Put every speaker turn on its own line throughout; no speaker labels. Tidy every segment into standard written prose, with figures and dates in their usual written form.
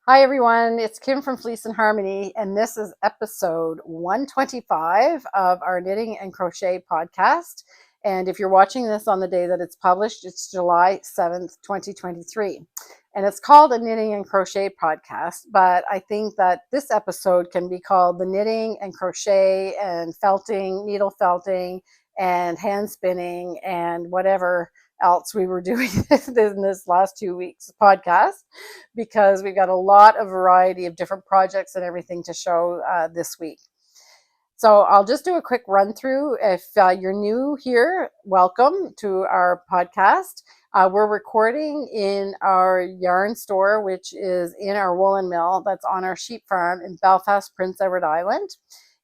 Hi everyone, it's Kim from Fleece and Harmony, and this is episode 125 of our Knitting and Crochet podcast. And if you're watching this on the day that it's published, it's July 7th, 2023. And it's called a Knitting and Crochet podcast, but I think that this episode can be called the Knitting and Crochet and Felting, Needle Felting, and Hand Spinning, and whatever else we were doing in this last 2 weeks podcast, because we've got a lot of variety of different projects and everything to show this week. So I'll just do a quick run through. If you're new here, welcome to our podcast. We're recording in our yarn store, which is in our woolen mill that's on our sheep farm in Belfast, Prince Edward Island.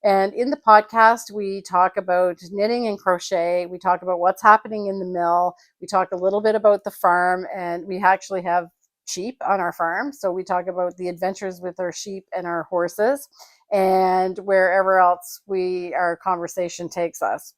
And in the podcast, we talk about knitting and crochet. We talk about what's happening in the mill. We talk a little bit about the farm, and we actually have sheep on our farm. So we talk about the adventures with our sheep and our horses and wherever else our conversation takes us.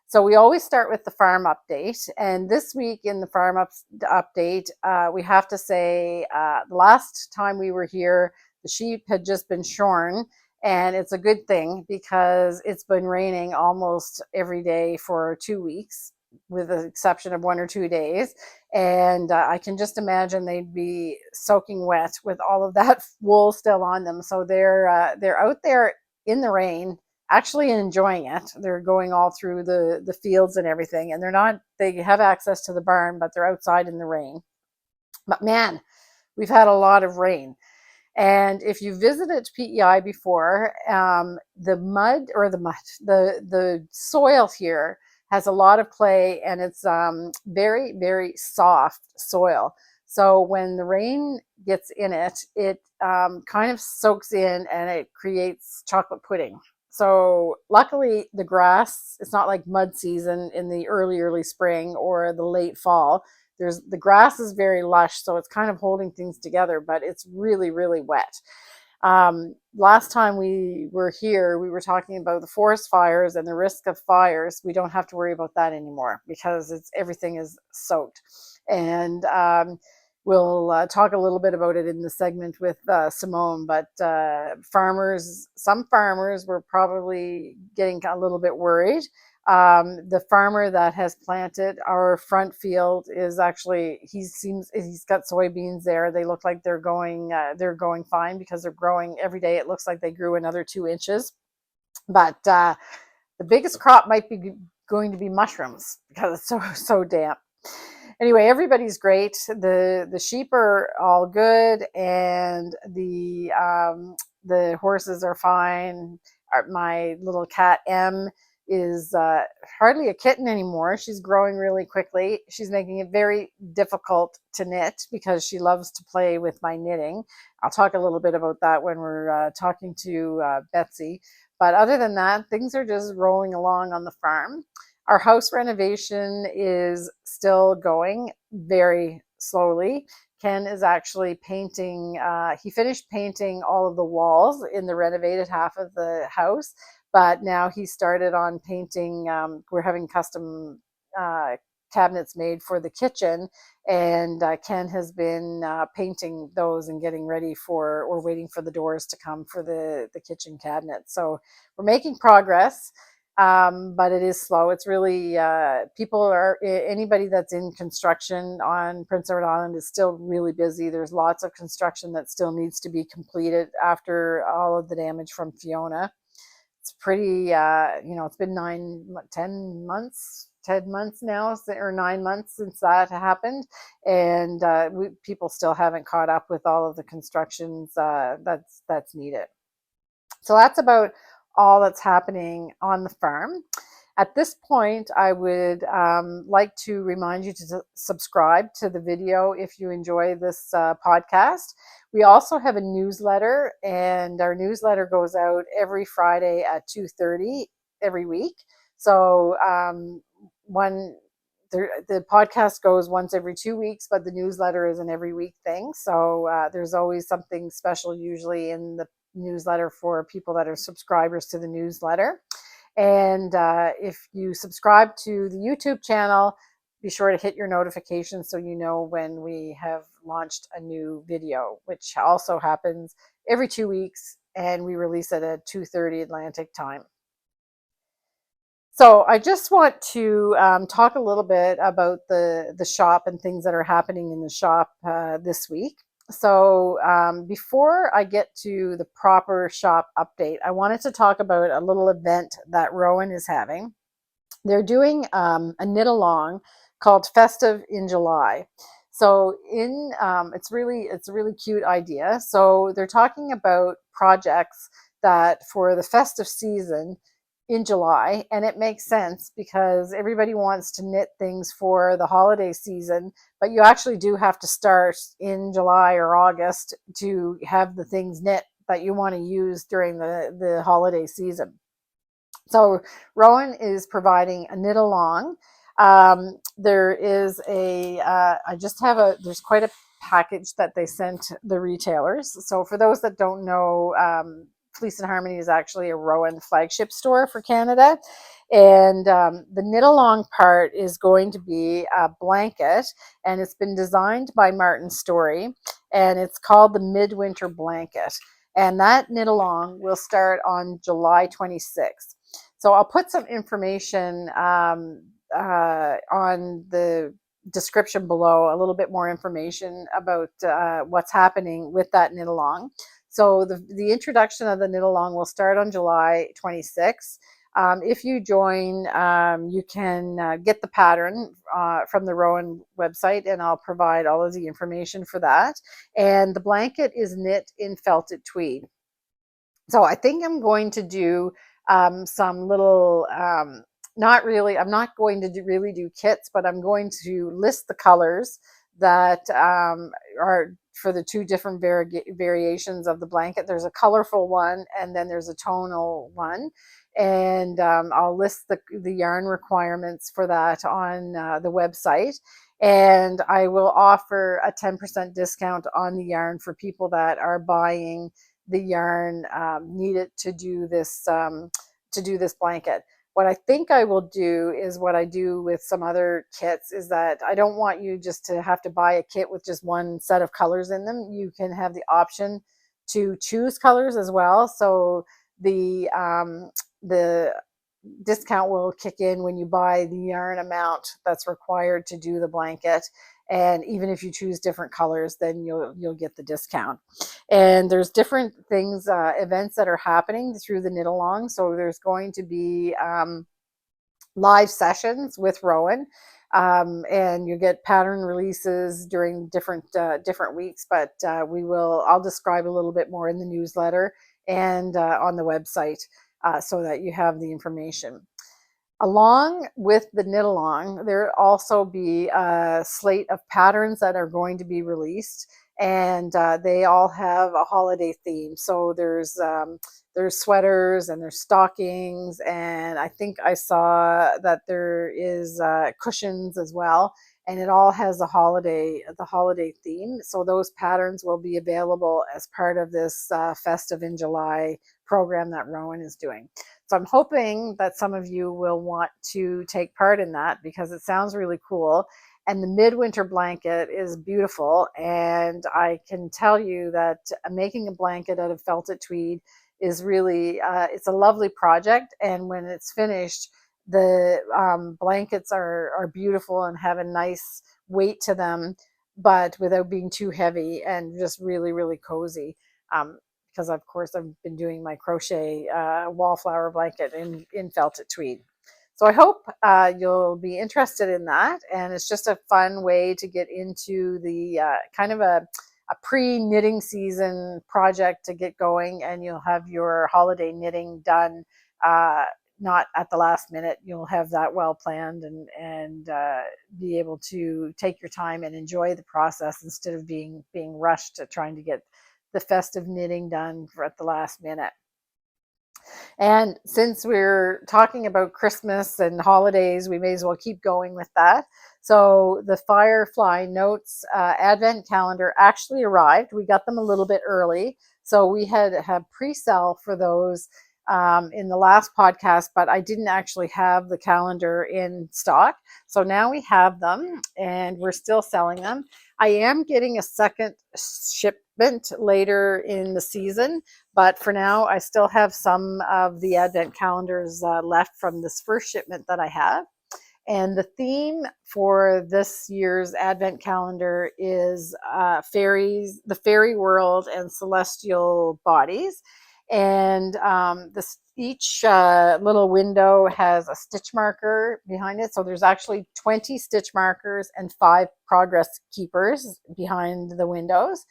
So we always start with the farm update. And this week in the farm update, we have to say the last time we were here, the sheep had just been shorn. And it's a good thing because it's been raining almost every day for 2 weeks, with the exception of 1 or 2 days. And I can just imagine they'd be soaking wet with all of that wool still on them. So they're out there in the rain, actually enjoying it. They're going all through the fields and everything, and they have access to the barn, but they're outside in the rain. But man, we've had a lot of rain. And if you visited PEI before, the soil here has a lot of clay, and it's very, very soft soil. So when the rain gets in it, it kind of soaks in and it creates chocolate pudding. So luckily the grass, it's not like mud season in the early spring or the late fall. The grass is very lush, so it's kind of holding things together, but it's really, really wet. Last time we were here, we were talking about the forest fires and the risk of fires. We don't have to worry about that anymore because everything is soaked. And we'll talk a little bit about it in the segment with Simone, but some farmers were probably getting a little bit worried. The farmer that has planted our front field is actually, he's got soybeans there. They look like they're going fine because they're growing every day. It looks like they grew another 2 inches. But the biggest crop might be going to be mushrooms because it's so damp. Anyway, everybody's great. The sheep are all good, and the horses are fine. My little cat M is hardly a kitten anymore. She's growing really quickly. She's making it very difficult to knit because she loves to play with my knitting. I'll talk a little bit about that when we're talking to Betsy. But other than that, things are just rolling along on the farm. Our house renovation is still going very slowly. Ken is actually painting, he finished painting all of the walls in the renovated half of the house, but now he started on painting, we're having custom cabinets made for the kitchen, and Ken has been painting those and getting ready or waiting for the doors to come for the kitchen cabinet. So we're making progress. But it is slow. It's really anybody that's in construction on Prince Edward Island is still really busy. There's lots of construction that still needs to be completed after all of the damage from Fiona. It's pretty, it's been 10 months now, or 9 months since that happened, and people still haven't caught up with all of the constructions that's needed. So that's about all that's happening on the farm. At this point, I would like to remind you to subscribe to the video if you enjoy this podcast. We also have a newsletter, and our newsletter goes out every Friday at 2:30 every week. So the podcast goes once every 2 weeks, but the newsletter is an every week thing. So there's always something special usually in the newsletter for people that are subscribers to the newsletter. And if you subscribe to the YouTube channel, be sure to hit your notifications so you know when we have launched a new video, which also happens every 2 weeks, and we release it at 2:30 Atlantic time. So I just want to talk a little bit about the shop and things that are happening in the shop this week. So before I get to the proper shop update, I wanted to talk about a little event that Rowan is having. They're doing a knit along called Festive in July. So it's a really cute idea. So they're talking about projects that for the festive season in July, and it makes sense because everybody wants to knit things for the holiday season, but you actually do have to start in July or August to have the things knit that you want to use during the holiday season. So Rowan is providing a knit along. There is there's quite a package that they sent the retailers. So for those that don't know, Fleece and Harmony is actually a Rowan flagship store for Canada. And the knit along part is going to be a blanket, and it's been designed by Martin Story, and it's called the Midwinter Blanket. And that knit along will start on July 26th. So I'll put some information on the description below, a little bit more information about what's happening with that knit along. So the introduction of the knit along will start on July 26th. If you join, you can get the pattern from the Rowan website, and I'll provide all of the information for that. And the blanket is knit in felted tweed. So I think I'm going to do some little, I'm not going to really do kits, but I'm going to list the colors that are for the two different variations of the blanket. There's a colorful one, and then there's a tonal one. And I'll list the yarn requirements for that on the website. And I will offer a 10% discount on the yarn for people that are buying the yarn needed to do this blanket. What I think I will do is what I do with some other kits is that I don't want you just to have to buy a kit with just one set of colors in them. You can have the option to choose colors as well. So the discount will kick in when you buy the yarn amount that's required to do the blanket. And even if you choose different colors, then you'll get the discount. And there's different things, events that are happening through the knit along. So there's going to be live sessions with Rowan, and you get pattern releases during different weeks. But I'll describe a little bit more in the newsletter and on the website so that you have the information. Along with the knit along, there will also be a slate of patterns that are going to be released, and they all have a holiday theme. So there's sweaters and there's stockings, and I think I saw that there is cushions as well, and it all has the holiday theme. So those patterns will be available as part of this Festive in July program that Rowan is doing. So I'm hoping that some of you will want to take part in that because it sounds really cool. And the midwinter blanket is beautiful. And I can tell you that making a blanket out of felted tweed is really, it's a lovely project. And when it's finished, the blankets are beautiful and have a nice weight to them, but without being too heavy, and just really, really cozy. Because of course I've been doing my crochet wallflower blanket in felted tweed. So I hope you'll be interested in that. And it's just a fun way to get into the kind of a pre-knitting season project to get going, and you'll have your holiday knitting done not at the last minute. You'll have that well planned and be able to take your time and enjoy the process instead of being rushed to trying to get the festive knitting done at the last minute. And since we're talking about Christmas and holidays, we may as well keep going with that. So the Firefly Notes Advent calendar actually arrived. We got them a little bit early. So we had pre-sale for those in the last podcast, but I didn't actually have the calendar in stock. So now we have them, and we're still selling them. I am getting a second shipment later in the season, but for now I still have some of the advent calendars left from this first shipment that I have. And the theme for this year's advent calendar is fairies, the fairy world, and celestial bodies. And each little window has a stitch marker behind it. So there's actually 20 stitch markers and 5 progress keepers behind the windows.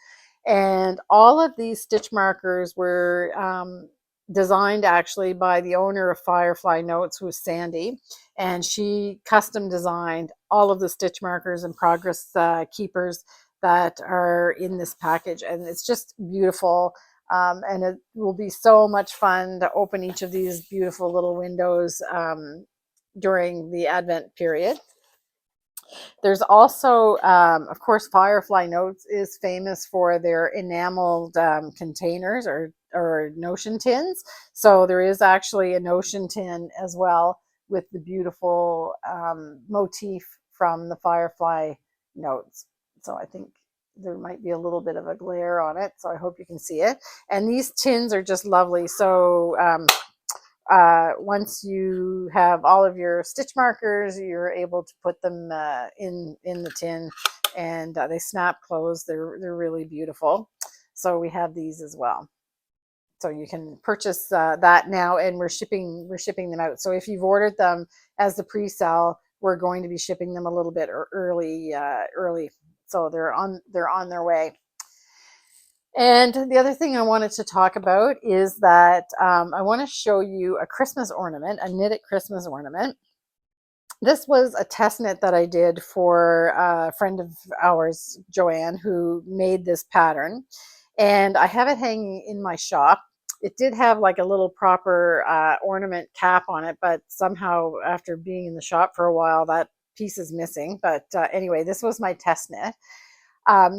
And all of these stitch markers were designed actually by the owner of Firefly Notes, who's Sandy, and she custom designed all of the stitch markers and progress keepers that are in this package, and it's just beautiful. And it will be so much fun to open each of these beautiful little windows during the Advent period. There's also, of course, Firefly Notes is famous for their enameled containers or notion tins. So there is actually a notion tin as well with the beautiful motif from the Firefly Notes. So I think there might be a little bit of a glare on it, so I hope you can see it. And these tins are just lovely. So once you have all of your stitch markers, you're able to put them in the tin, and they snap closed. They're really beautiful. So we have these as well. So you can purchase that now, and we're shipping them out. So if you've ordered them as the pre-sale, we're going to be shipping them a little bit early. So they're on their way. And the other thing I wanted to talk about is that I want to show you a Christmas ornament, a knitted Christmas ornament. This was a test knit that I did for a friend of ours, Joanne, who made this pattern. And I have it hanging in my shop. It did have like a little proper ornament cap on it, but somehow after being in the shop for a while, that piece is missing. But anyway, this was my test knit.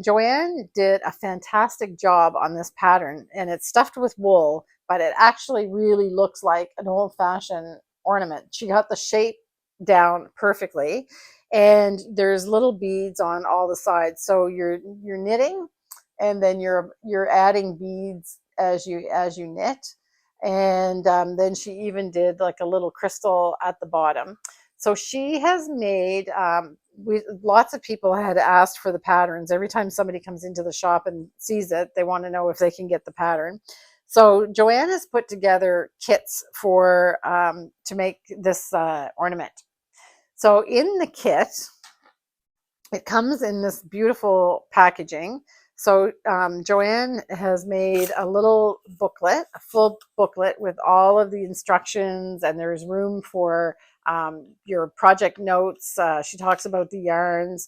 Joanne did a fantastic job on this pattern, and it's stuffed with wool, but it actually really looks like an old-fashioned ornament. She got the shape down perfectly, and there's little beads on all the sides. So you're knitting, and then you're adding beads as you knit. And then she even did like a little crystal at the bottom. So she has made, lots of people had asked for the patterns. Every time somebody comes into the shop and sees it, they want to know if they can get the pattern. So Joanne has put together kits for to make this ornament. So in the kit, it comes in this beautiful packaging. So Joanne has made a little booklet, a full booklet with all of the instructions, and there's room for your project notes. She talks about the yarns.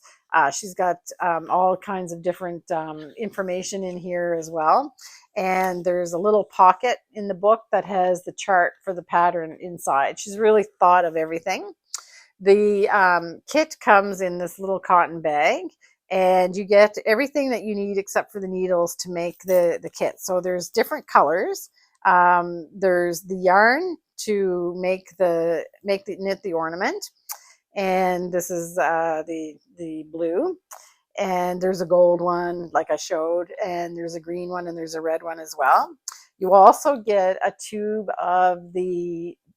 She's got all kinds of different information in here as well. And there's a little pocket in the book that has the chart for the pattern inside. She's really thought of everything. The kit comes in this little cotton bag, and you get everything that you need except for the needles to make the kit. So there's different colors. There's the yarn to knit the ornament, and this is the blue. And there's a gold one, like I showed, and there's a green one, and there's a red one as well. You also get a tube of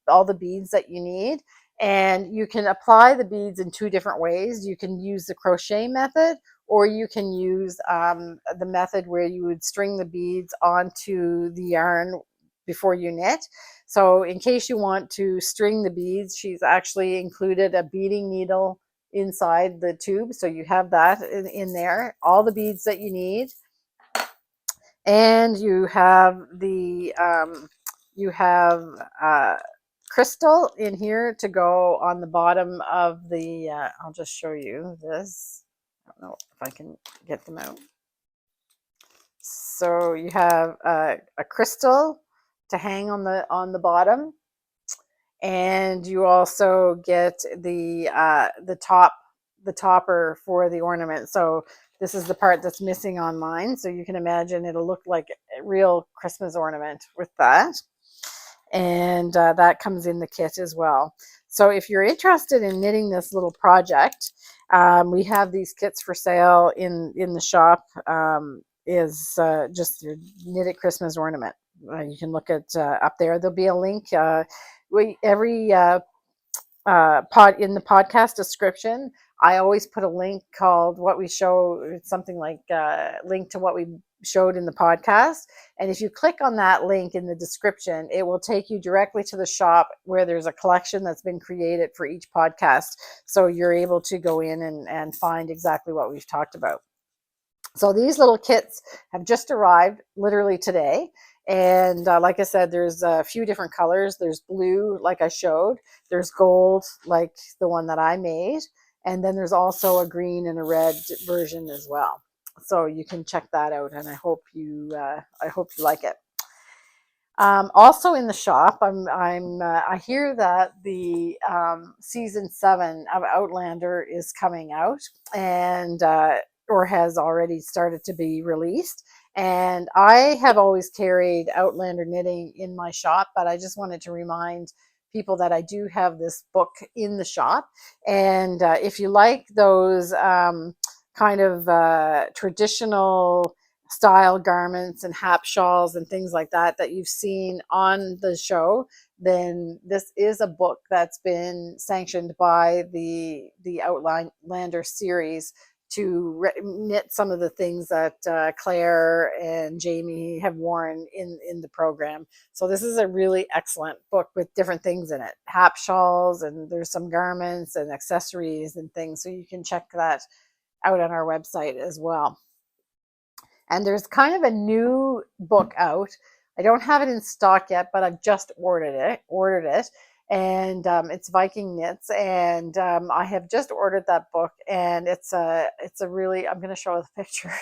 all the beads that you need. And you can apply the beads in 2 different ways. You can use the crochet method, or you can use the method where you would string the beads onto the yarn before you knit. So in case you want to string the beads, she's actually included a beading needle inside the tube. So you have that in there, all the beads that you need. And you have the crystal in here to go on the bottom of the I'll just show you this. I don't know if I can get them out. So you have a crystal to hang on the bottom, and you also get the topper for the ornament. So this is the part that's missing on mine, so you can imagine it'll look like a real Christmas ornament with that. And that comes in the kit as well. So if you're interested in knitting this little project, We have these kits for sale in the shop. Is just your knitted Christmas ornament. You can look at up there. There'll be a link. Every pod in the podcast description, I always put a link called what we show. It's something like link to what we showed in the podcast. And if you click on that link in the description, it will take you directly to the shop where there's a collection that's been created for each podcast. So you're able to go in and find exactly what we've talked about. So these little kits have just arrived literally today. And like I said, there's a few different colors. There's blue, like I showed. There's gold, like the one that I made. And then there's also a green and a red version as well. So you can check that out, and I hope you like it. Also in the shop, I hear that the season 7 of Outlander is coming out, and or has already started to be released. And I have always carried Outlander knitting in my shop, but I just wanted to remind people that I do have this book in the shop. And if you like those kind of traditional style garments and hap shawls and things like that you've seen on the show, then this is a book that's been sanctioned by the Outlander series to knit some of the things that Claire and Jamie have worn in the program. So this is a really excellent book with different things in it, hap shawls, and there's some garments and accessories and things. So you can check that out on our website as well. And there's kind of a new book out. I don't have it in stock yet, but I've just ordered it. And it's Viking Knits, and I have just ordered that book, and it's a really, I'm going to show the picture.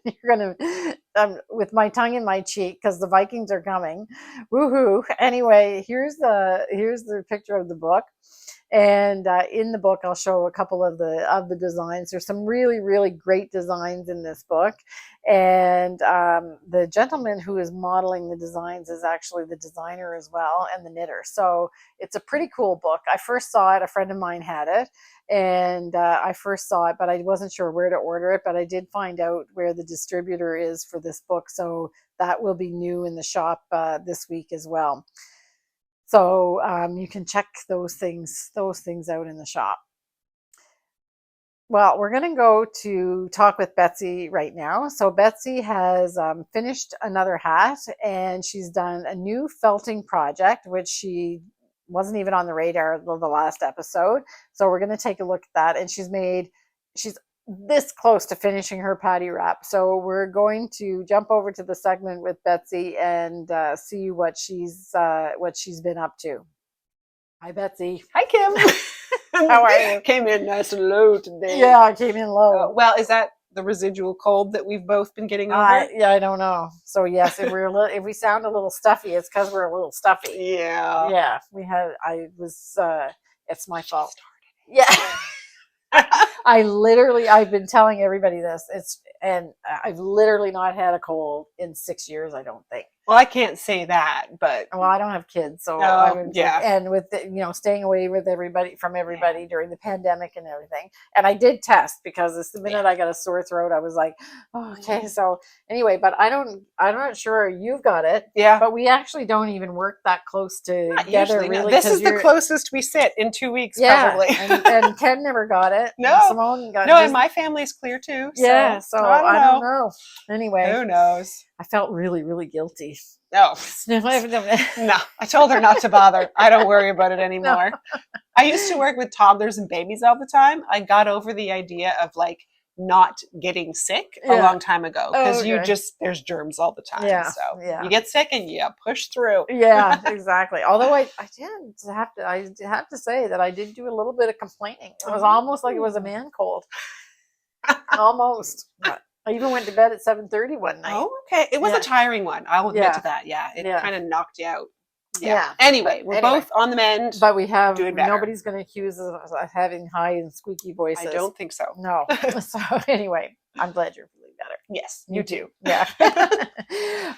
You're going to, with my tongue in my cheek, because the Vikings are coming. Woohoo. Anyway, here's the picture of the book. And in the book, I'll show a couple of the designs. There's some really, really great designs in this book. And the gentleman who is modeling the designs is actually the designer as well, and the knitter. So it's a pretty cool book. I first saw it, a friend of mine had it, and I first saw it, but I wasn't sure where to order it. But I did find out where the distributor is for this book. So that will be new in the shop this week as well. So you can check those things out in the shop. Well, we're going to go to talk with Betsy right now. So Betsy has finished another hat, and she's done a new felting project, which she wasn't even on the radar of the last episode. So we're going to take a look at that. And she's this close to finishing her Patti Wrap. So we're going to jump over to the segment with Betsy and see what she's been up to. Hi, Betsy.
Hi, Kim.
How are you?
Came in nice and low today.
Yeah, I came in low.
Well, is that the residual cold that we've both been getting over?
Yeah, I don't know. So yes, if we sound a little stuffy, it's because we're a little stuffy.
Yeah.
Yeah, it's my fault. Yeah. I've been telling everybody this. And I've literally not had a cold in 6 years, I don't think.
Well, I can't say that, but
well, I don't have kids, so
yeah.
And with staying away with everybody during the pandemic and everything, and I did test because the minute I got a sore throat, I was like, oh, okay. So anyway, but I'm not sure you've got it.
Yeah,
but we actually don't even work that close together. Really,
no. This is the closest we sit in 2 weeks, probably.
and Ken never got it.
No,
Simone got
it. And my family's clear too. So
yeah, so I don't know. Anyway,
who knows?
I felt really, really guilty.
No, no, I told her not to bother. I don't worry about it anymore. No. I used to work with toddlers and babies all the time. I got over the idea of not getting sick a long time ago, because there's germs all the time.
Yeah.
So you get sick and you push through.
Yeah, exactly. Although I have to say that I did do a little bit of complaining. It was almost like it was a man cold. Almost. I even went to bed at 7:30 one night.
Oh, okay. It was a tiring one. I'll admit to that. Yeah, it kind of knocked you out. Yeah. Anyway, we're both on the mend.
But nobody's going to accuse us of having high and squeaky voices.
I don't think so.
No. So anyway, I'm glad you're feeling better.
Yes, you too.
Yeah.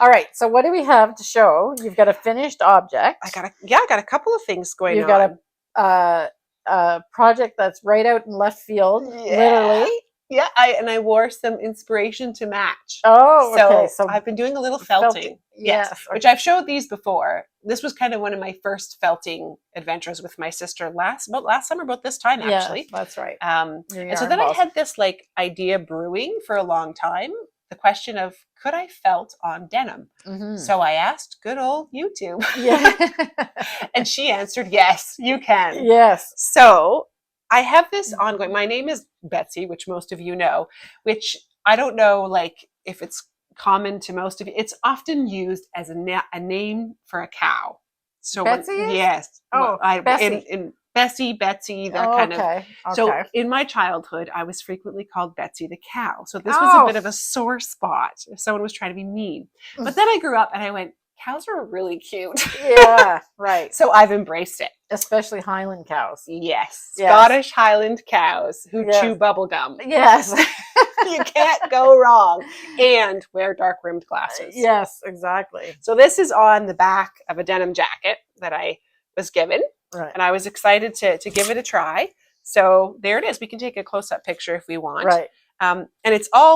All right. So what do we have to show? You've got a finished object.
I got a couple of things going on.
You've got a project that's right out in left field, literally.
Yeah, I wore some inspiration to match.
Oh, okay. So
I've been doing a little felting. Yes.
Okay.
Which I've showed these before. This was kind of one of my first felting adventures with my sister last summer, about this time actually.
Yes, that's right.
And so then I had this like idea brewing for a long time. The question of, could I felt on denim?
Mm-hmm.
So I asked good old YouTube.
Yeah.
And she answered, yes, you can.
Yes.
So I have this ongoing, my name is Betsy, which most of you know, which I don't know, like if it's common to most of you. It's often used as a name for a cow. So
Betsy is?
Yes.
Oh, Bessie.
In Bessie, Betsy, that kind of.
Okay.
So in my childhood, I was frequently called Betsy the cow. So this was a bit of a sore spot if someone was trying to be mean. But then I grew up and I went, cows are really cute.
Yeah, right.
So I've embraced it.
Especially Highland cows.
Yes. Scottish Highland cows who chew bubble gum.
Yes.
You can't go wrong. And wear dark rimmed glasses.
Yes, exactly.
So this is on the back of a denim jacket that I was given.
Right.
And I was excited to give it a try. So there it is. We can take a close-up picture if we want.
Right.
And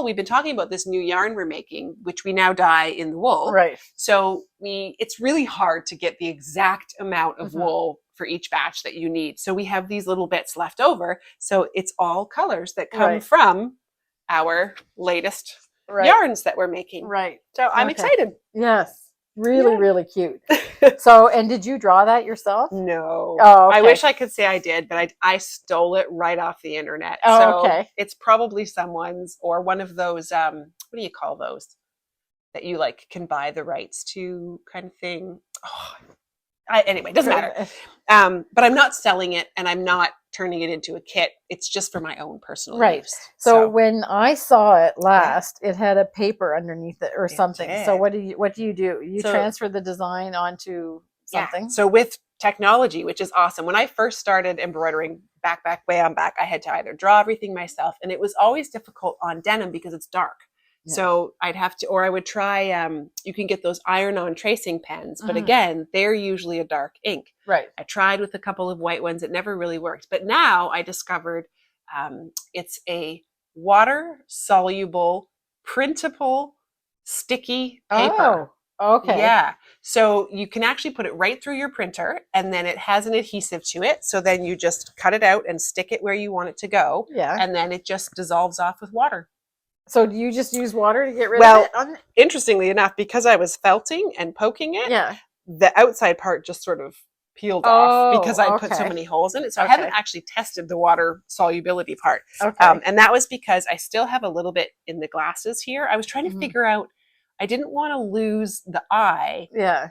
we've been talking about this new yarn we're making, which we now dye in the wool.
Right.
So it's really hard to get the exact amount of wool for each batch that you need. So we have these little bits left over. So it's all colors that come from our latest yarns that we're making.
Right.
So I'm excited.
Yes. Really, really cute. So, and did you draw that yourself?
No.
Oh, okay.
I wish I could say I did, but I stole it right off the internet.
Oh,
so
okay.
It's probably someone's or one of those, what do you call those? That you like can buy the rights to kind of thing. Oh, anyway, it doesn't matter. But I'm not selling it and I'm not turning it into a kit. It's just for my own personal use.
So when I saw it last, it had a paper underneath it or something. So what do you do? You transfer the design onto something?
Yeah. So with technology, which is awesome. When I first started embroidering way on back, I had to either draw everything myself, and it was always difficult on denim because it's dark. Yeah. So I'd have to, or I would try, you can get those iron-on tracing pens, but again, they're usually a dark ink.
Right.
I tried with a couple of white ones. It never really worked. But now I discovered it's a water-soluble, printable, sticky paper.
Oh, okay.
Yeah. So you can actually put it right through your printer, and then it has an adhesive to it. So then you just cut it out and stick it where you want it to go.
Yeah.
And then it just dissolves off with water.
So do you just use water to get rid of it?
Interestingly enough, because I was felting and poking it, the outside part just sort of peeled off because I put so many holes in it. So I haven't actually tested the water solubility part.
Okay.
And that was because I still have a little bit in the glasses here. I was trying to figure out, I didn't want to lose the eye,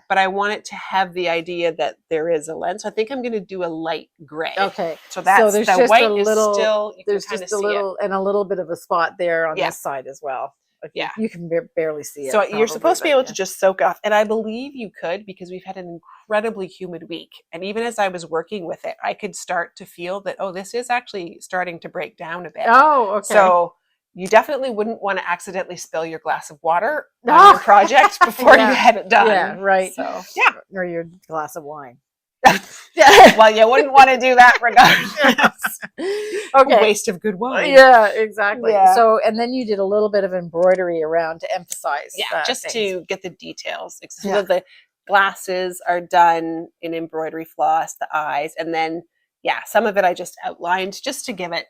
but I wanted to have the idea that there is a lens. So I think I'm going to do a light gray.
Okay.
So that's
there's
the
just
white
a little,
is still, you
there's
can
just a little, and a little bit of a spot there on this side as well. You can barely see it.
So you're supposed to be able to just soak off. And I believe you could, because we've had an incredibly humid week. And even as I was working with it, I could start to feel that, this is actually starting to break down a bit.
Oh, okay.
So you definitely wouldn't want to accidentally spill your glass of water on your project before you had it done.
Yeah, right.
So,
or your glass of wine.
Well, you wouldn't want to do that regardless.
Okay.
Waste of good wine.
Yeah, exactly.
Yeah.
So, and then you did a little bit of embroidery around to emphasize.
Just to get the details. So the glasses are done in embroidery floss, the eyes, and then, some of it I just outlined just to give it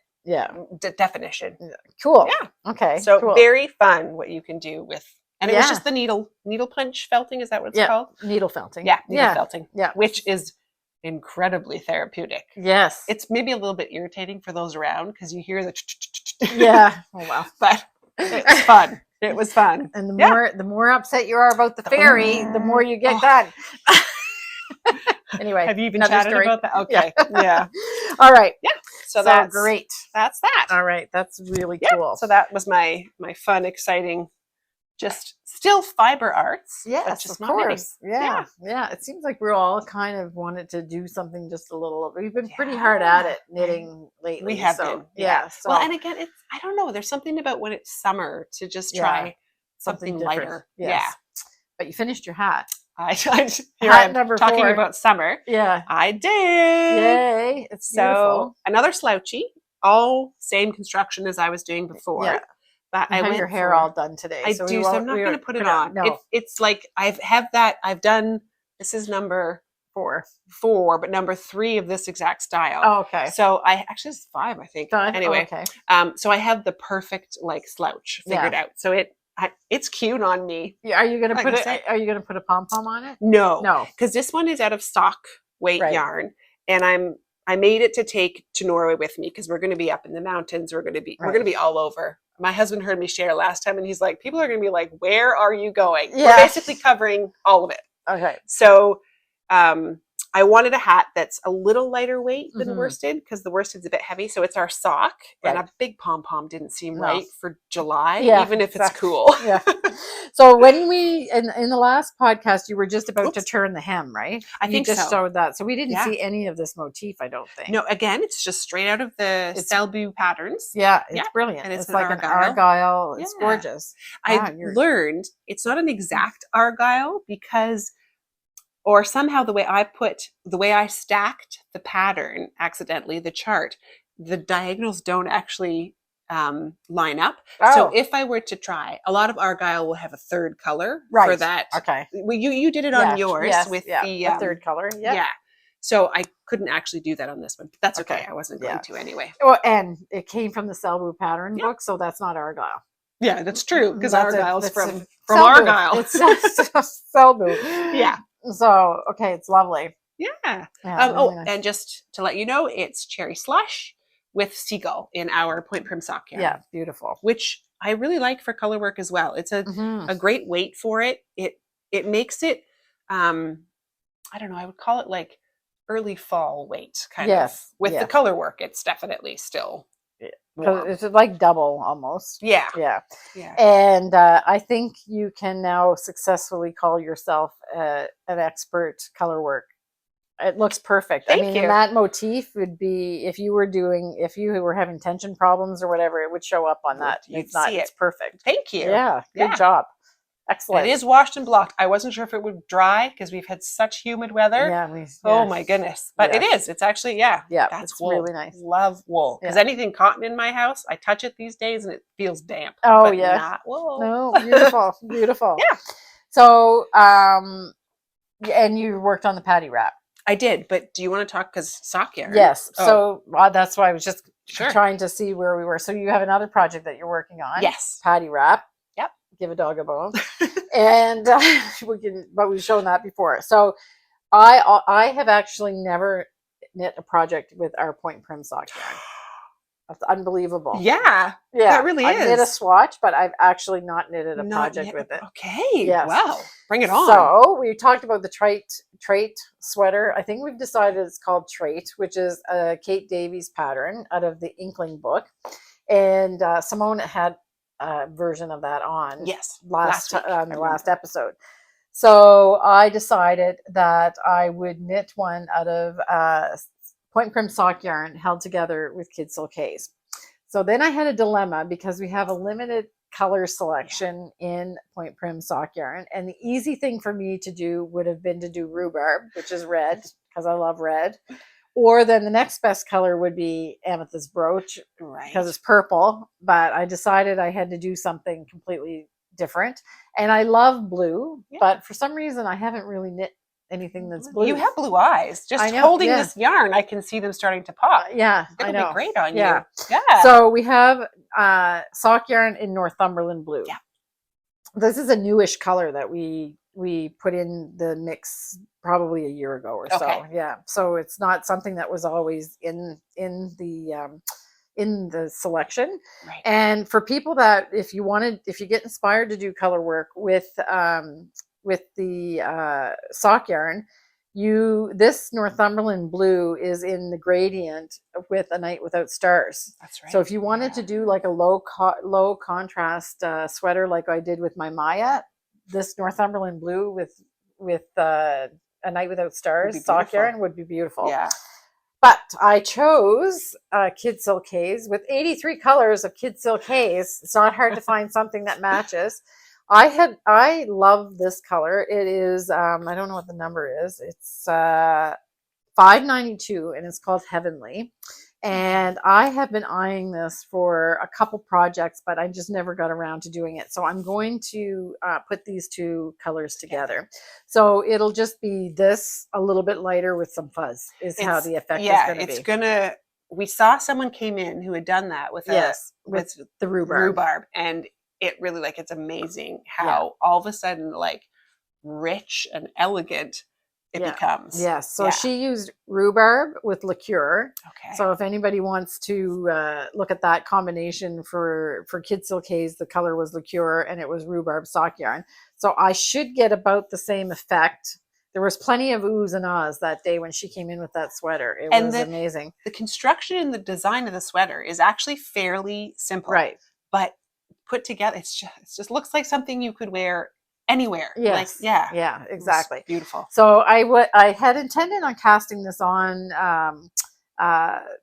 definition.
Cool.
Yeah.
Okay.
So very fun what you can do with, and it was just the needle punch felting. Is that what it's called?
Needle felting.
Yeah. Needle felting.
Yeah.
Which is incredibly therapeutic.
Yes.
It's maybe a little bit irritating for those around because you hear the
Oh wow.
But it's fun. It was fun.
And the more upset you are about the fairy, the more you get done. Anyway,
have you even chatted about that? Okay. Yeah.
All right.
Yeah. So that's
great.
That's that.
All right. That's really cool.
So that was my fun, exciting, just still fiber arts.
Yes,
just
of course. Yeah. It seems like we're all kind of wanted to do something just a little. We've been pretty hard at it knitting lately.
We have been.
Yeah. So.
Well, and again, I don't know. There's something about when it's summer to just try something lighter.
Yes. Yeah. But you finished your hat.
Here
Hat
I'm
number
talking
4.
about summer.
Yeah.
I did.
Yay. It's beautiful.
So another slouchy, all same construction as I was doing before.
Yeah.
But
You
I
have
went
your hair
for,
all done today.
I do, so I'm not going to put it on.
No.
It's like I've done, this is number 4, but number 3 of this exact style.
Oh, okay.
So actually it's 5, I think.
5?
Anyway,
okay.
So I have the perfect like slouch figured out. So it's cute on me.
Yeah, are you gonna
Like
put
I
it?
said.
Are you gonna put a pom pom on it?
No, because this one is out of stock weight
Right.
yarn, and I made it to take to Norway with me because we're going to be up in the mountains. We're going to be all over. My husband heard me share last time, and he's like, people are going to be like, "Where are you going?"
Yeah.
We're basically covering all of it.
Okay.
So, I wanted a hat that's a little lighter weight than worsted because the worsted's a bit heavy. So it's our sock, and a big pom pom didn't seem right for July, even if it's cool.
Yeah. So when we in the last podcast, you were just about to turn the hem, right?
I think
you just
so.
showed that, so we didn't see any of this motif. I don't think.
No, again, it's just straight out of the Selbu patterns.
Yeah, it's brilliant.
And
it's like an argyle. It's gorgeous.
I learned it's not an exact argyle because. Or somehow the way I stacked the pattern accidentally, the chart, the diagonals don't actually line up.
Oh.
So if I were to try, a lot of argyle will have a third color for that.
Okay.
Well, you did it on yours with the
third color.
Yeah. So I couldn't actually do that on this one, but that's okay. I wasn't going to anyway.
Well, and it came from the Selbu pattern book, so that's not argyle.
Yeah, that's true because argyle's from
Selbu.
Argyle.
It's Selbu.
Yeah.
So, okay, it's lovely.
Yeah.
Really nice.
And just to let you know, it's cherry slush with seagull in our point prim sock yarn.
Yeah, beautiful.
Which I really like for color work as well. It's a great weight for it. It makes it, I don't know, I would call it like early fall weight kind of. With the color work, it's definitely still warm.
It's like double almost.
Yeah.
And I think you can now successfully call yourself an expert color work. It looks perfect.
Thank you.
And that motif would be if you were having tension problems or whatever, it would show up on that. It's perfect.
Thank you.
Yeah. Good job. Excellent.
It is washed and blocked. I wasn't sure if it would dry because we've had such humid weather.
Yeah.
Oh my goodness. But it is. It's actually, that's wool.
Really nice.
Love wool. Because anything cotton in my house, I touch it these days and it feels damp.
Oh,
but
yeah.
Not wool.
No, beautiful. Beautiful.
Yeah.
So, and you worked on the Patti Wrap.
I did, but do you want to talk because sock yarn?
Yes. So that's why I was just trying to see where we were. So you have another project that you're working on.
Yes.
Patti Wrap.
Yep.
Give a dog a bone. And but we've shown that before. So I have actually never knit a project with our point prim sock yarn. That's unbelievable.
Yeah. That really is.
I knit a swatch, but I've actually not knitted a project with it.
Okay.
Yes.
Wow. Bring it on.
So we talked about the Treit sweater. I think we've decided it's called Treit, which is a Kate Davies pattern out of the Inkling book. And Simone had a version of that on last episode. So I decided that I would knit one out of point prim sock yarn held together with kid silkays. So then I had a dilemma because we have a limited color selection in point prim sock yarn, and the easy thing for me to do would have been to do rhubarb, which is red because I love red, or then the next best color would be amethyst brooch because it's purple. But I decided I had to do something completely different, and I love blue, but for some reason I haven't really knit anything that's blue.
You have blue eyes. Just holding this yarn, I can see them starting to pop.
It'll
be great on you.
Yeah. So we have sock yarn in Northumberland blue.
Yeah.
This is a newish color that we put in the mix probably a year ago or so. Yeah. So it's not something that was always in the selection. Right. And for people that if you get inspired to do color work with the sock yarn, this Northumberland blue is in the gradient with A Night Without Stars.
That's right.
So if you wanted to do like a low contrast sweater like I did with my Maya, this Northumberland blue with A Night Without Stars sock yarn would be beautiful.
Yeah.
But I chose Kid Silkays with 83 colors of Kid Silkays. It's not hard to find something that matches. I love this color. It is I don't know what the number is. It's $5.92 and it's called Heavenly. And I have been eyeing this for a couple projects, but I just never got around to doing it. So I'm going to put these two colors together. So it'll just be this a little bit lighter with some fuzz is how the effect is going to be.
It's going to, we saw someone came in who had done that with
with the rhubarb.
And it really, like, it's amazing how all of a sudden, like, rich and elegant it becomes.
Yes. So she used rhubarb with liqueur.
Okay.
So if anybody wants to look at that combination for Kid Silk Haze, the color was liqueur and it was rhubarb sock yarn. So I should get about the same effect. There was plenty of oohs and ahs that day when she came in with that sweater. It was amazing.
The construction and the design of the sweater is actually fairly simple.
Right.
But put together, it just looks like something you could wear anywhere.
Yes.
Like,
yeah, exactly.
It's beautiful.
So I had intended on casting this on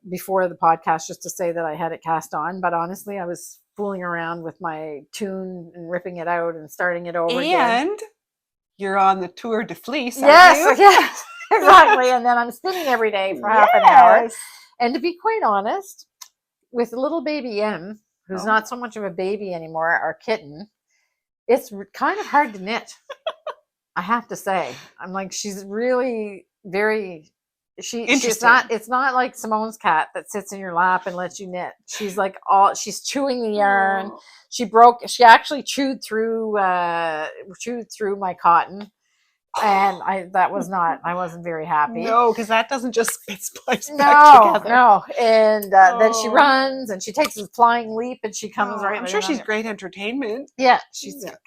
before the podcast, just to say that I had it cast on, but honestly I was fooling around with my tune and ripping it out and starting it over again.
And you're on the Tour de Fleece,
yes exactly. And then I'm spinning every day for half an hour. And to be quite honest, with little baby M, who's not so much of a baby anymore, our kitten, it's kind of hard to knit. I have to say, I'm like, she's really very, she's not, it's not like Simone's cat that sits in your lap and lets you knit. She's like she's chewing the yarn. She actually chewed through my cotton. And I wasn't very happy.
No, because that doesn't just splice back together.
No. And then she runs and she takes a flying leap and she comes right.
I'm sure she's great entertainment.
Yeah,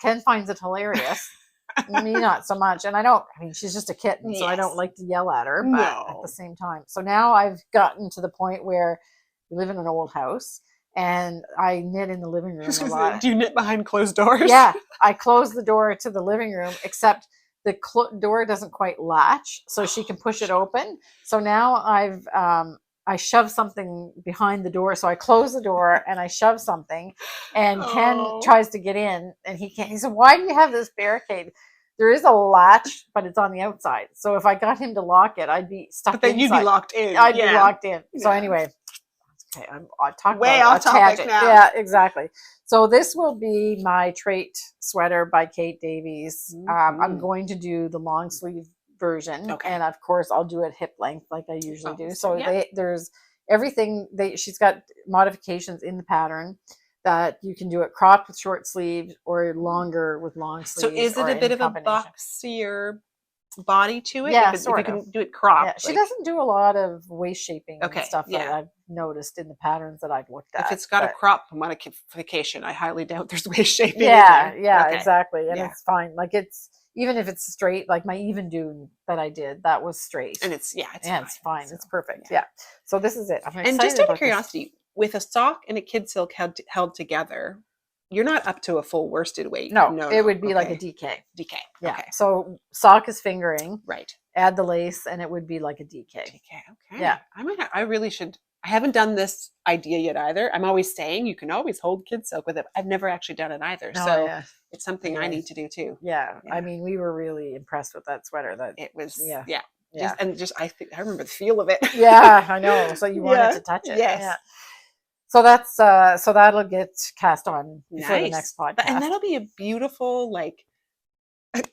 Ken finds it hilarious. Me not so much. And she's just a kitten, so I don't like to yell at her, but at the same time. So now I've gotten to the point where we live in an old house and I knit in the living room a lot.
Do you knit behind closed doors?
Yeah, I close the door to the living room, except the door doesn't quite latch, so she can push it open. So now I shove something behind the door. So I close the door and I shove something, and Ken tries to get in and he can't. He said, "Why do you have this barricade?" There is a latch, but it's on the outside. So if I got him to lock it, I'd be stuck. But
then you'd be locked in.
I'd be locked in. So anyway, okay, I'm talking
way off topic now.
Yeah, exactly. So this will be my Treit sweater by Kate Davies. I'm going to do the long sleeve version, and of course I'll do it hip length like I usually do. So there's everything. She's got modifications in the pattern that you can do it cropped with short sleeves or longer with long sleeves.
So is it a bit of a boxier body to it?
Yeah,
if you can do it cropped.
Yeah, she doesn't do a lot of waist shaping and stuff that I've noticed in the patterns that I've looked at.
If it's got a crop modification, I highly doubt there's waist shaping.
Yeah, exactly. And it's fine. Like even if it's straight, like my even dune that I did, that was straight.
And it's
fine. So, it's perfect. Yeah. So this is it.
And just out of curiosity, with a sock and a kid silk held together, you're not up to a full worsted weight.
No, it would be like a DK.
DK.
Yeah. Okay. So sock is fingering.
Right.
Add the lace and it would be like a DK.
DK. Okay.
Yeah.
I really should. I haven't done this idea yet either. I'm always saying you can always hold kid silk with it. I've never actually done it either. It's something I need to do too.
Yeah. I mean, we were really impressed with that sweater. I remember the feel of it. Yeah, I know. So you wanted to touch it.
Yes.
Yeah. So that's so that'll get cast on before the next podcast.
And that'll be a beautiful, like, this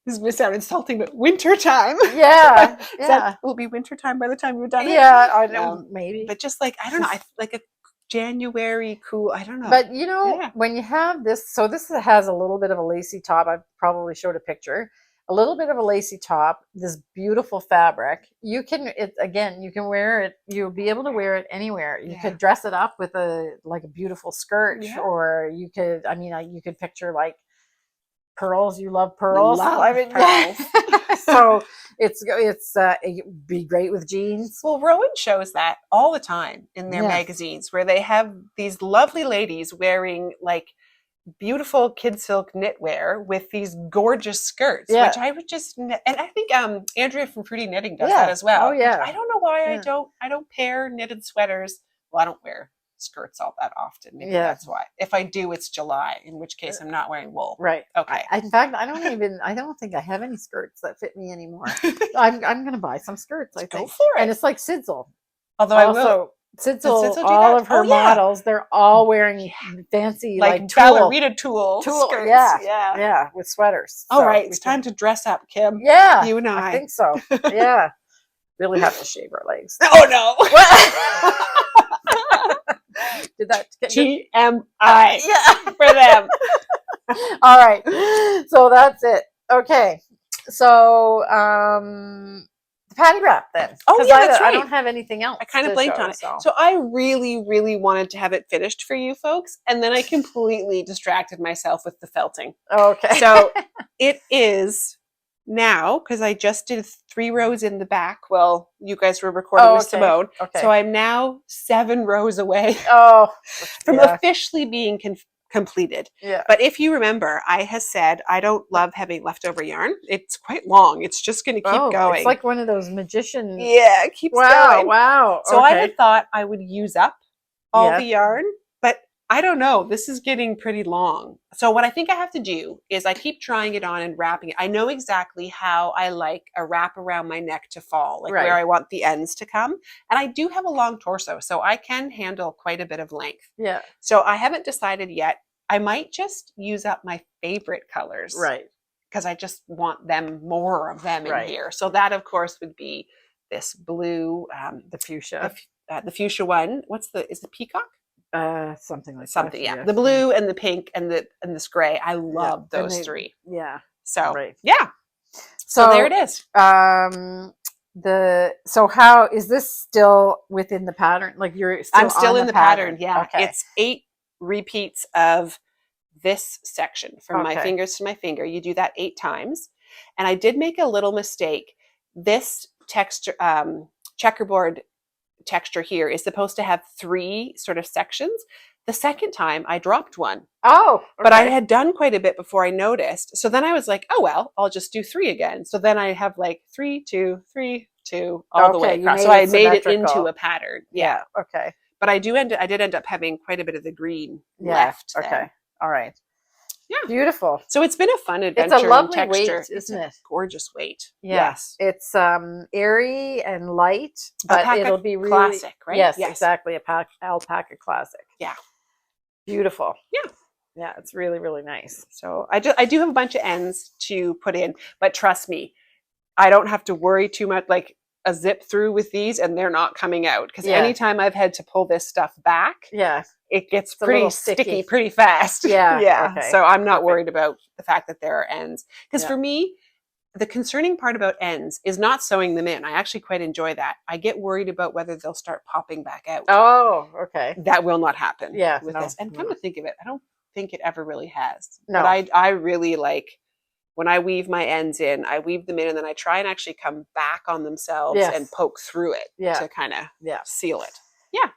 is going to sound insulting, but winter time.
Yeah.
That will be winter time by the time you're done.
Yeah, I know, maybe.
But just like, I don't know, like a January cool, I don't know.
But when you have this, so this has a little bit of a lacy top. I probably showed a picture. A little bit of a lacy top, this beautiful fabric. You can wear it. You'll be able to wear it anywhere. You could dress it up with a beautiful skirt, or you could. I mean, you could picture like pearls. You love pearls.
Pearls.
So it'd be great with jeans.
Well, Rowan shows that all the time in their magazines, where they have these lovely ladies wearing like beautiful kid silk knitwear with these gorgeous skirts, which I would just, and I think Andrea from Fruity Knitting does that as well.
Oh yeah.
I don't know why I don't pair knitted sweaters. Well, I don't wear skirts all that often. Maybe
Yeah.
that's why. If I do, it's July, in which case I'm not wearing wool.
Right.
Okay.
In fact, I don't think I have any skirts that fit me anymore. I'm going to buy some skirts, I think.
Go for it.
And it's like Sizzle.
Although I will.
Also, Sizzle,
do
all
that?
of her models, they're all wearing fancy
like
tulle,
ballerina tulle skirts.
Yeah, with sweaters.
All right, it's time to dress up, Kim.
Yeah,
you and I
think so. Yeah, really have to shave our legs.
Oh no!
Did that get
TMI for them?
All right, so that's it. Okay, so the Patti Wrap then.
Oh yeah, that's right.
I don't have anything else.
I kind of blanked on it. So I really, really wanted to have it finished for you folks, and then I completely distracted myself with the felting.
Okay.
So it is now, because I just did 3 rows in the back. Well, you guys were recording with Simone.
Okay.
So I'm now 7 rows away from officially being completed.
Yeah.
But if you remember, I had said I don't love having leftover yarn. It's quite long. It's just going to keep going.
It's like one of those magician.
Yeah, it keeps going.
Wow.
So I had thought I would use up all the yarn, but I don't know. This is getting pretty long. So what I think I have to do is I keep trying it on and wrapping it. I know exactly how I like a wrap around my neck to fall, like where I want the ends to come. And I do have a long torso, so I can handle quite a bit of length.
Yeah.
So I haven't decided yet. I might just use up my favorite colors.
Right.
Because I just want more of them in here. So that, of course, would be this blue,
the fuchsia.
The fuchsia one. Is the peacock?
Something like
something.
that.
Yeah. The blue and the pink and this gray. I love those 3.
Yeah.
So yeah. So there it is.
So how is this still within the pattern? Like
I'm still in the pattern. Yeah.
Okay.
It's 8 repeats of this section from my fingers to my finger. You do that 8 times. And I did make a little mistake. This texture, checkerboard texture here is supposed to have 3 sort of sections. The second time I dropped one.
Oh, okay.
But I had done quite a bit before I noticed. So then I was like, oh, well, I'll just do 3 again. So then I have like 3, 2, 3, 2 all the way across. So I made it into a pattern. Yeah.
Okay.
But I did end up having quite a bit of the green left.
Okay.
Then.
All right.
Yeah.
Beautiful.
So it's been a fun adventure.
It's a lovely
texture.
weight, isn't it?
Gorgeous weight.
Yeah.
Yes.
It's airy and light, but
alpaca
it'll be really
classic, right?
Yes, exactly. Alpaca classic.
Yeah.
Beautiful.
Yeah.
Yeah, it's really, really nice.
So I do have a bunch of ends to put in, but trust me, I don't have to worry too much. Like a zip through with these and they're not coming out, because anytime I've had to pull this stuff back, it gets pretty sticky pretty fast.
Yeah. Okay.
So I'm not worried about the fact that there are ends, because for me, the concerning part about ends is not sewing them in. I actually quite enjoy that. I get worried about whether they'll start popping back out.
Oh, okay.
That will not happen with
no,
this. And come to think of it, I don't think it ever really has.
No.
But I really like, when I weave my ends in, I weave them in and then I try and actually come back on themselves and poke through it to kind of seal it. Yeah.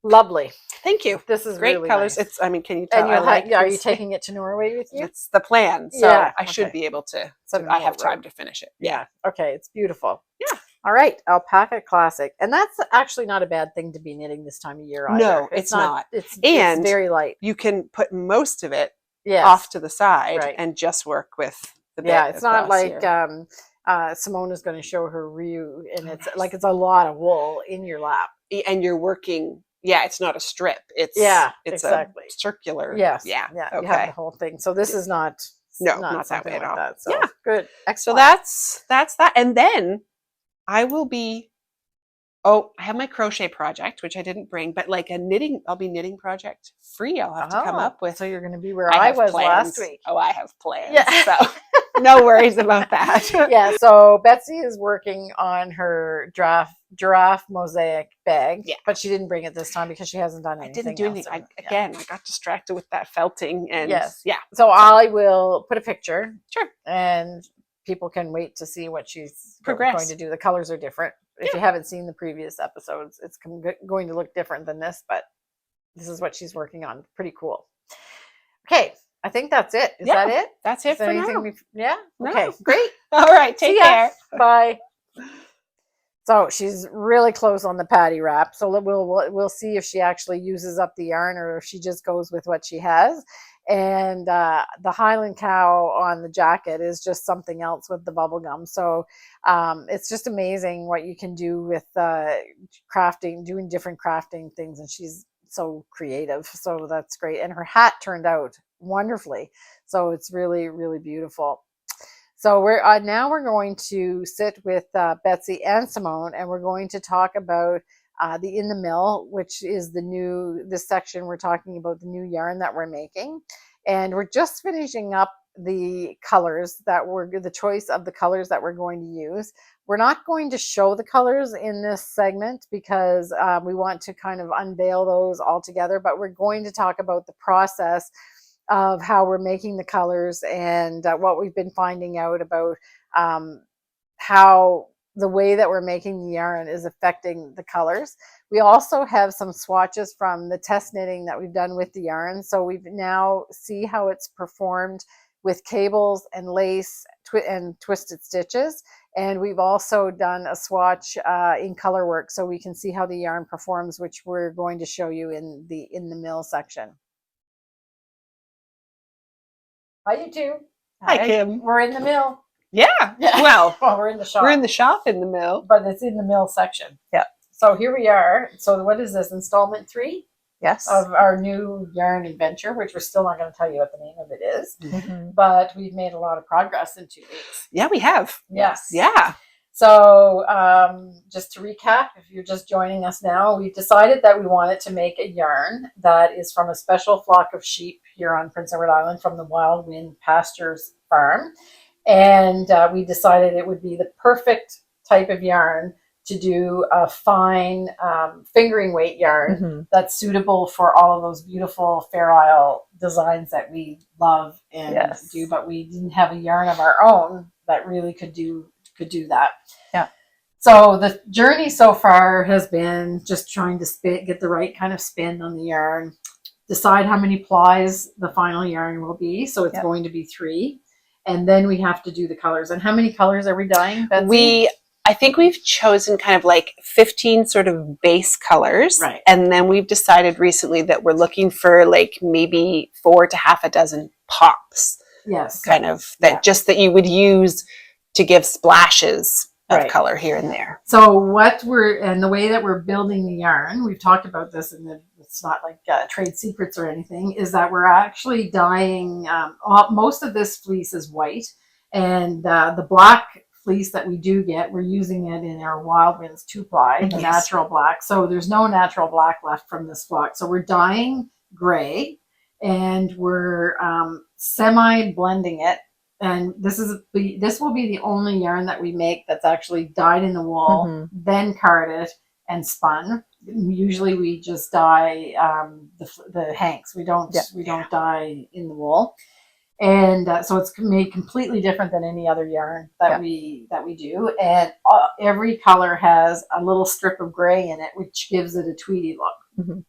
Lovely.
Thank you.
This is
great
really
colors.
Nice.
Can you tell?
Are you taking it to Norway with you?
It's the plan. So I should be able to. I have time to finish it.
Yeah. Okay. It's beautiful.
Yeah.
All right. Alpaca classic. And that's actually not a bad thing to be knitting this time of year either.
No, it's not.
It's very light.
You can put most of it off to the side and just work with the bit.
Yeah. It's not like
Simone
is going to show her Rioux, and it's like it's a lot of wool in your lap.
And you're working. Yeah, it's not a strip. It's
exactly.
a circular.
Yes.
Yeah.
Okay. You have the whole thing. So this is not
not that way at all.
That, so good. Excellent.
So that's that. And then I will be I have my crochet project, which I didn't bring, but like I'll be knitting project free. I'll have to come up with.
So you're going to be where I was last week.
Oh, I have plans. Yeah. So no worries about that.
Yeah. So Betsy is working on her giraffe mosaic bag, but she didn't bring it this time because she hasn't done anything.
I didn't do anything. I got distracted with that felting and
So I will put a picture.
Sure.
And people can wait to see what she's
going
to do. The colors are different. If you haven't seen the previous episodes, it's going to look different than this, but this is what she's working on. Pretty cool. Okay. I think that's it. Is that it?
That's it for now.
Yeah. Okay. Great.
All right. Take care.
Bye. So she's really close on the Patti Wrap. So we'll see if she actually uses up the yarn or if she just goes with what she has. And the Highland cow on the jacket is just something else with the bubble gum. So it's just amazing what you can do with crafting, doing different crafting things. And she's so creative. So that's great. And her hat turned out wonderfully. So it's really, really beautiful. So now we're going to sit with Betsy and Simone, and we're going to talk about the In the Mill, which is this section we're talking about the new yarn that we're making. And we're just finishing up the colors the choice of the colors that we're going to use. We're not going to show the colors in this segment because we want to kind of unveil those all together, but we're going to talk about the process of how we're making the colors and what we've been finding out about how the way that we're making the yarn is affecting the colors. We also have some swatches from the test knitting that we've done with the yarn. So we've now see how it's performed with cables and lace and twisted stitches. And we've also done a swatch in color work so we can see how the yarn performs, which we're going to show you in the mill section. Hi, you two.
Hi, Kim.
We're in the mill.
Yeah. Well,
we're in the shop.
We're in the shop in the mill.
But it's in the mill section.
Yeah.
So here we are. So what is this, installment 3?
Yes.
Of our new yarn adventure, which we're still not going to tell you what the name of it is.
Mm-hmm.
But we've made a lot of progress in 2 weeks.
Yeah, we have.
Yes.
Yeah.
So just to recap, if you're just joining us now, we've decided that we wanted to make a yarn that is from a special flock of sheep here on Prince Edward Island from the Wild Wind Pastures Farm. And we decided it would be the perfect type of yarn to do a fine fingering weight yarn that's suitable for all of those beautiful Fair Isle designs that we love and do, but we didn't have a yarn of our own that really could do that.
Yeah.
So the journey so far has been just trying to get the right kind of spin on the yarn, decide how many plies the final yarn will be. So it's going to be 3. And then we have to do the colors. And how many colors are we dyeing, Betsy?
I think we've chosen kind of like 15 sort of base colors.
Right.
And then we've decided recently that we're looking for like maybe 4 to half a dozen pops.
Yes.
Kind of that that you would use to give splashes of color here and there.
So the way that we're building the yarn, we've talked about this it's not like trade secrets or anything, is that we're actually dyeing, most of this fleece is white, and the black fleece that we do get, we're using it in our Wild Winds 2-ply, the natural black. So there's no natural black left from this flock. So we're dyeing gray, and we're semi-blending it. And this will be the only yarn that we make that's actually dyed in the wool, then carded and spun. Usually we just dye the hanks. We don't dye in the wool, and so it's made completely different than any other yarn that we do. And every color has a little strip of gray in it, which gives it a tweedy look. Mm-hmm.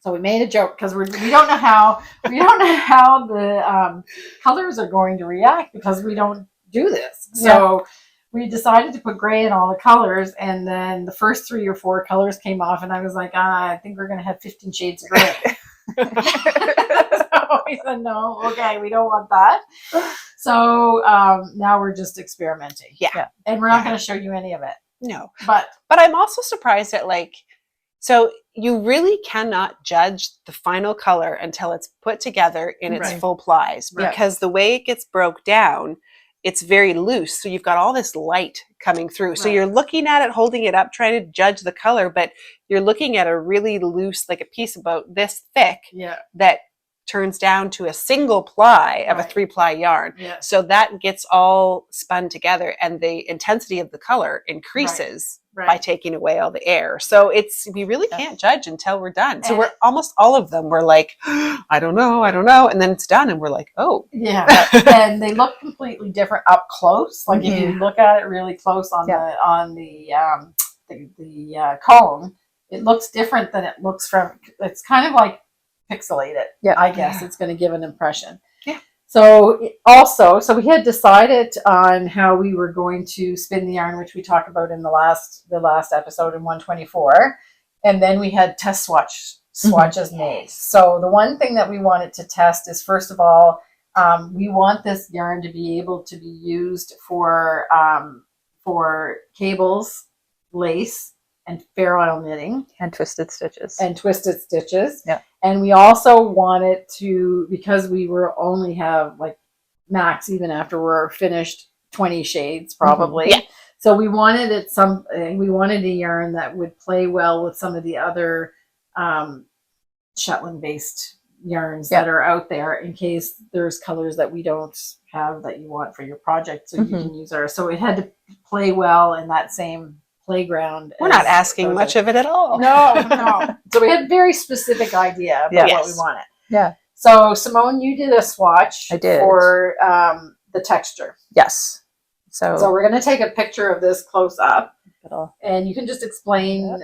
So we made a joke because we don't know how the colors are going to react because we don't do this. So we decided to put gray in all the colors, and then the first 3 or 4 colors came off, and I was like, I think we're going to have 15 shades of gray. So we said, no, okay, we don't want that. So now we're just experimenting.
Yeah.
And we're not going to show you any of it.
No.
But
I'm also surprised at so you really cannot judge the final color until it's put together in its full plies, because the way it gets broke down, it's very loose. So you've got all this light coming through. So you're looking at it, holding it up, trying to judge the color, but you're looking at a really loose, like a piece about this thick that turns down to a single ply of a 3-ply yarn. Yeah. So that gets all spun together, and the intensity of the color increases by taking away all the air. So we really can't judge until we're done. So we're almost all of them. We're like, I don't know. And then it's done, and we're like, oh. Yeah.
And they look completely different up close. Like if you look at it really close on the cone, it looks different than it looks from. It's kind of like pixelated. Yeah. I guess it's going to give an impression.
Yeah.
So so we had decided on how we were going to spin the yarn, which we talked about in the last episode in 124, and then we had test swatches made. So the one thing that we wanted to test is, first of all, we want this yarn to be able to be used for cables, lace, and fair isle knitting,
and twisted stitches.
Yeah. And we also wanted to, because we were only have like max, even after we're finished, 20 shades probably.
Yeah.
So we wanted a yarn that would play well with some of the other Shetland based yarns that are out there, in case there's colors that we don't have that you want for your project, so you can use ours. So it had to play well in that same playground.
We're not asking much of it at all.
No. So we had a very specific idea about what we wanted.
Yeah.
So Simone, you did a swatch.
I did.
For the texture.
Yes. So
we're going to take a picture of this close up. And you can just explain,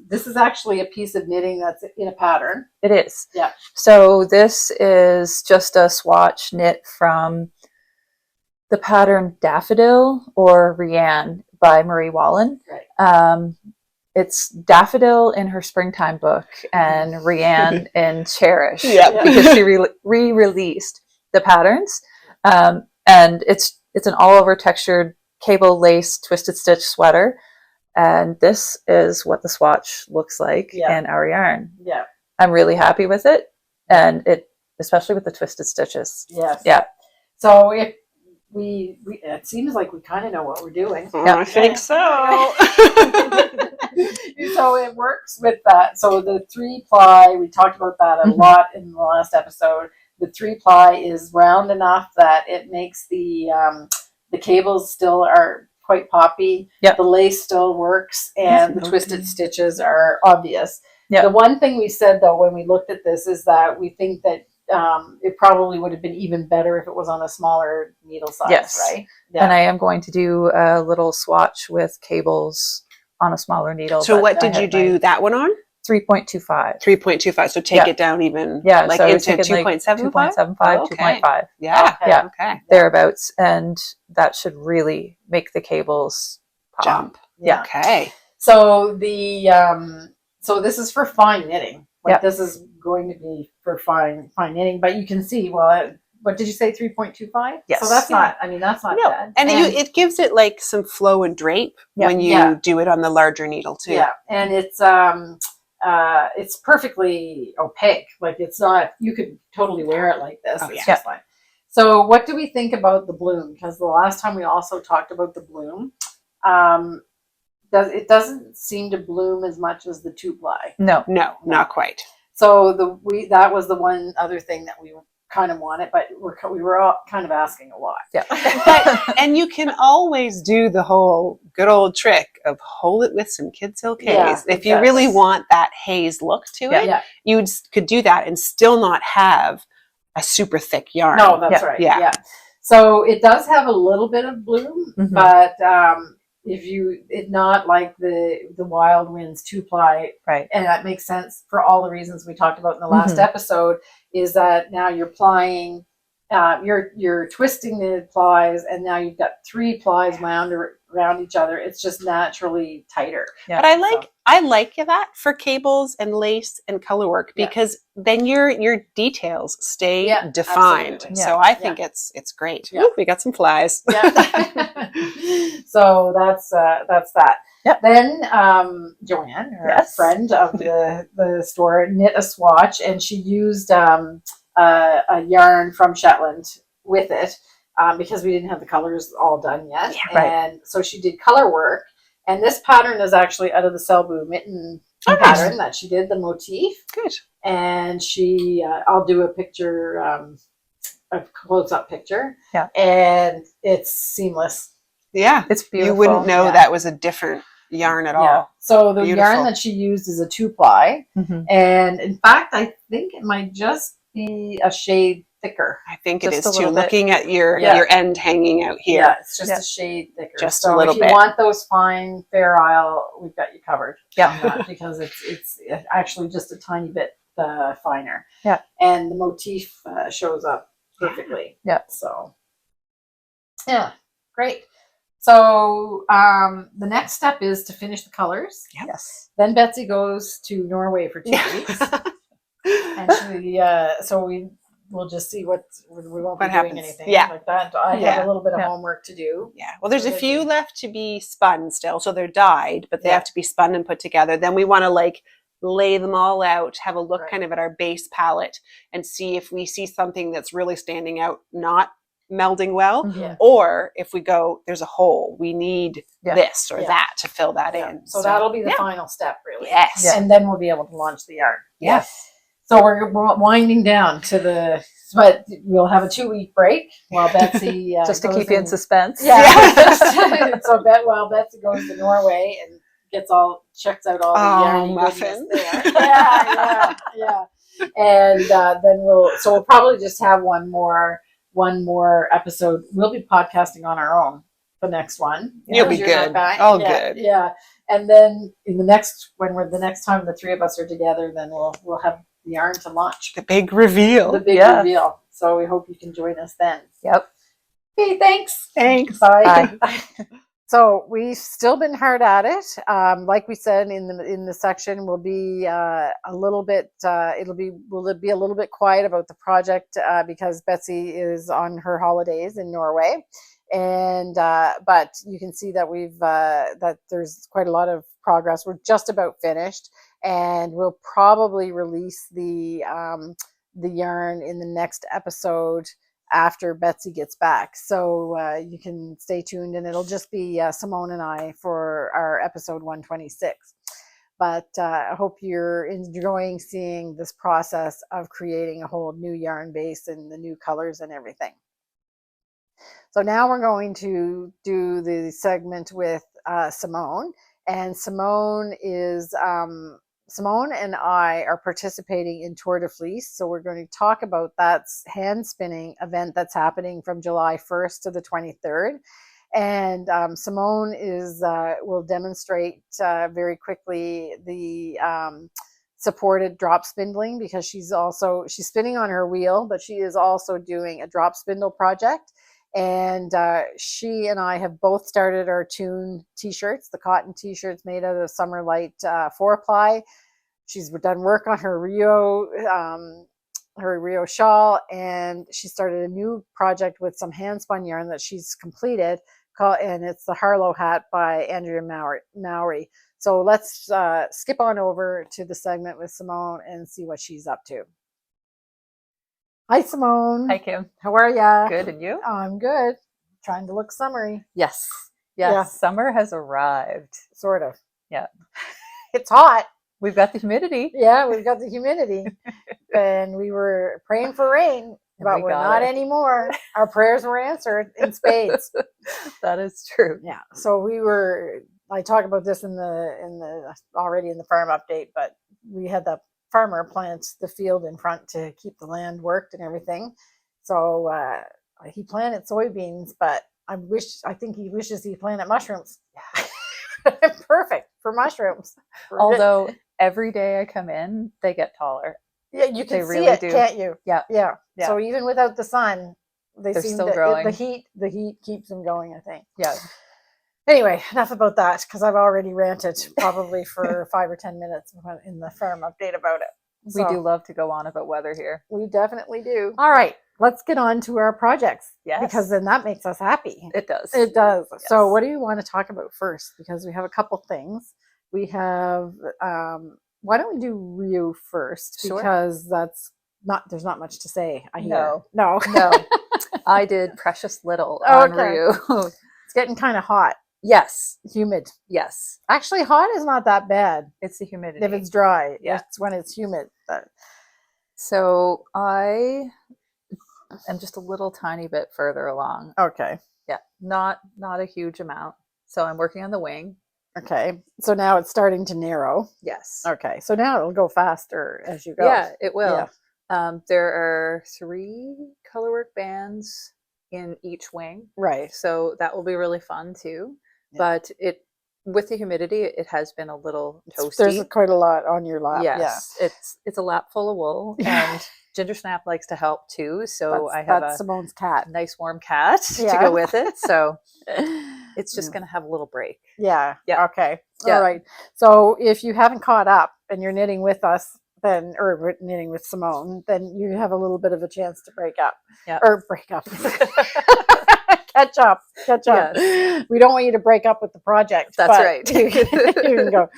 this is actually a piece of knitting that's in a pattern.
It is.
Yeah.
So this is just a swatch knit from the pattern Daffodil or Rianne by Marie Wallin.
Right.
It's Daffodil in her springtime book and Rianne in Cherish,
Yeah.
because she re-released the patterns. And it's an all-over textured cable lace twisted stitch sweater. And this is what the swatch looks like in our yarn.
Yeah.
I'm really happy with it. And especially with the twisted stitches.
Yes.
Yeah.
So if it seems like we kind of know what we're doing.
I think so.
So it works with that. So the 3-ply, we talked about that a lot in the last episode. The 3-ply is round enough that it makes the cables still are quite poppy.
Yep.
The lace still works, and the twisted stitches are obvious.
Yep.
The one thing we said, though, when we looked at this, is that we think that it probably would have been even better if it was on a smaller needle size, right? Yeah.
And I am going to do a little swatch with cables on a smaller needle.
So what did you do that one on?
3.25.
3.25. So take it down even like
so
into
taking
2.75?
2.75, 2.5.
Yeah.
Yeah.
Okay.
Thereabouts. And that should really make the cables pop.
Jump.
Yeah.
Okay.
So so this is for fine knitting. This is going to be for fine knitting, but you can see, what did you say, 3.25?
Yes.
So that's not bad.
And it gives it like some flow and drape when you do it on the larger needle too.
Yeah. And it's perfectly opaque. Like, it's not, you could totally wear it like this. It's just fine. So what do we think about the bloom? Because the last time we also talked about the bloom. It doesn't seem to bloom as much as the 2-ply.
No, not quite.
So that was the one other thing that we kind of wanted, but we were all kind of asking a lot.
Yeah.
And you can always do the whole good old trick of hold it with some kid silk haze. If you really want that haze look to it, you could do that and still not have a super thick yarn.
No, that's right. Yeah. So it does have a little bit of bloom, but it's not like the Wild Winds 2-ply,
right?
And that makes sense for all the reasons we talked about in the last episode. Is that now you're plying, you're twisting the plies, and now you've got 3 plies wound around each other. It's just naturally tighter.
Yeah. But I like that for cables and lace and color work, because then your details stay defined.
Absolutely.
So I think it's great.
Yeah.
Ooh, we got some flies.
Yeah. So that's that.
Yep.
Then Joanne, a friend of the store, knit a swatch, and she used a yarn from Shetland with it because we didn't have the colors all done yet.
Yeah, right.
And so she did color work. And this pattern is actually out of the Selbu mitten pattern that she did, the motif.
Good.
And I'll do a picture, a close-up picture.
Yeah.
And it's seamless.
Yeah.
It's beautiful.
You wouldn't know that was a different yarn at all.
So the yarn that she used is a 2-ply. And in fact, I think it might just be a shade thicker.
I think
Just
it is
a
too.
little bit.
Looking at your end hanging out here.
Yeah, it's just a shade thicker.
Just a little
bit.
bit.
If you want those fine Fair Isle, we've got you covered.
Yeah.
Because it's actually just a tiny bit finer.
Yeah.
And the motif shows up perfectly.
Yeah.
So, yeah, great. So the next step is to finish the colors.
Yep.
Yes.
Then Betsy goes to Norway for 2 weeks, and so we'll just see we won't be
What
doing
happens.
anything
Yeah.
like that. I
Yeah.
have a little bit of
Yeah.
homework to do.
Yeah. Well, there's
So
a few
busy.
left to be spun still. So they're dyed, but they
Yeah.
have to be spun and put together. Then we want to like lay them all out, have a look
Right.
kind of at our base palette and see if we see something that's really standing out, not melding well,
Mhm.
or if we go, there's a hole, we need
Yeah.
this or
Yeah.
that to fill that
Yeah.
in.
So that'll be the
yeah.
final step, really.
Yes.
Yeah.
And then we'll be able to launch the yarn.
Yes.
So we're winding down to but we'll have a 2-week break while Betsy
Just to
goes
keep you in suspense.
Yeah. So while Betsy goes to Norway and checks out all the yarny
muffin.
goodness there. Yeah. And then we'll probably just have one more episode. We'll be podcasting on our own the next one.
You'll be
You're not
good.
back.
Oh,
Yeah,
good.
Yeah. And then the next time the three of us are together, then we'll have the yarn to launch.
The big reveal.
The big reveal. So we hope you can join us then.
Yep.
Okay, thanks.
Thanks.
Bye. So we've still been hard at it. Like we said in the section, we'll be a little bit. Will be a little bit quiet about the project because Betsy is on her holidays in Norway, and but you can see that that there's quite a lot of progress. We're just about finished, and we'll probably release the yarn in the next episode after Betsy gets back. So you can stay tuned, and it'll just be Simone and I for our episode 126. But I hope you're enjoying seeing this process of creating a whole new yarn base and the new colors and everything. So now we're going to do the segment with Simone, and Simone and I are participating in Tour de Fleece, so we're going to talk about that hand spinning event that's happening from July 1st to the 23rd. And Simone will demonstrate very quickly the supported drop spindling, because she's spinning on her wheel, but she is also doing a drop spindle project. And she and I have both started our Tune t-shirts, the cotton t-shirts made out of Summer Light 4-ply. She's done work on her Rioux shawl, and she started a new project with some hand spun yarn that she's completed, and it's the Harlow Hat by Andrea Mowry. So let's skip on over to the segment with Simone and see what she's up to. Hi, Simone.
Hi, Kim.
How are ya?
Good, and you?
I'm good. Trying to look summery.
Yes.
Yeah.
Summer has arrived.
Sort of.
Yeah.
It's hot.
We've got the humidity.
Yeah, we've got the humidity. And we were praying for rain, but we're not anymore. Our prayers were answered in spades.
That is true.
Yeah. So I talk about this already in the farm update, but we had the farmer plant the field in front to keep the land worked and everything. So he planted soybeans, but I think he wishes he planted mushrooms. Perfect for mushrooms.
Although every day I come in, they get taller.
Yeah, you can see
really
it,
do.
can't you?
Yeah.
Yeah.
Yeah.
So even without the sun, they're
still growing.
The heat keeps them going, I think.
Yeah.
Anyway, enough about that, because I've already ranted probably for 5 or 10 minutes in the farm update about it.
We do love to go on about weather here.
We definitely do. All right, let's get on to our projects.
Yes.
Because then that makes us happy.
It does.
It does.
Yes.
So what do you want to talk about first? Because we have a couple things. We have, why don't we do Rioux first?
Sure.
Because there's not much to say.
No.
No.
I did Precious Little on Rioux.
It's getting kind of hot.
Yes.
Humid.
Yes.
Actually, hot is not that bad.
It's the humidity.
If it's dry.
Yeah.
It's when it's humid. But.
So I am just a little tiny bit further along.
Okay.
Yeah. Not a huge amount. So I'm working on the wing.
Okay. So now it's starting to narrow.
Yes.
Okay. So now it'll go faster as you go.
Yeah, it will.
Yeah.
There are 3 colorwork bands in each wing.
Right.
So that will be really fun too.
Yeah.
But with the humidity, it has been a little toasty.
There's quite a lot on your lap.
Yes, it's a lap full of wool, and Ginger Snap likes to help too. So I have
that's Simone's cat.
nice warm cat to go with it. So it's just going to have a little break.
Yeah.
Yeah.
Okay.
Yeah.
All right. So if you haven't caught up and you're knitting with us, then or knitting with Simone, then you have a little bit of a chance to break up.
Yeah.
Or break up. Catch up.
Yes.
We don't want you to break up with the project.
That's right.
You can go.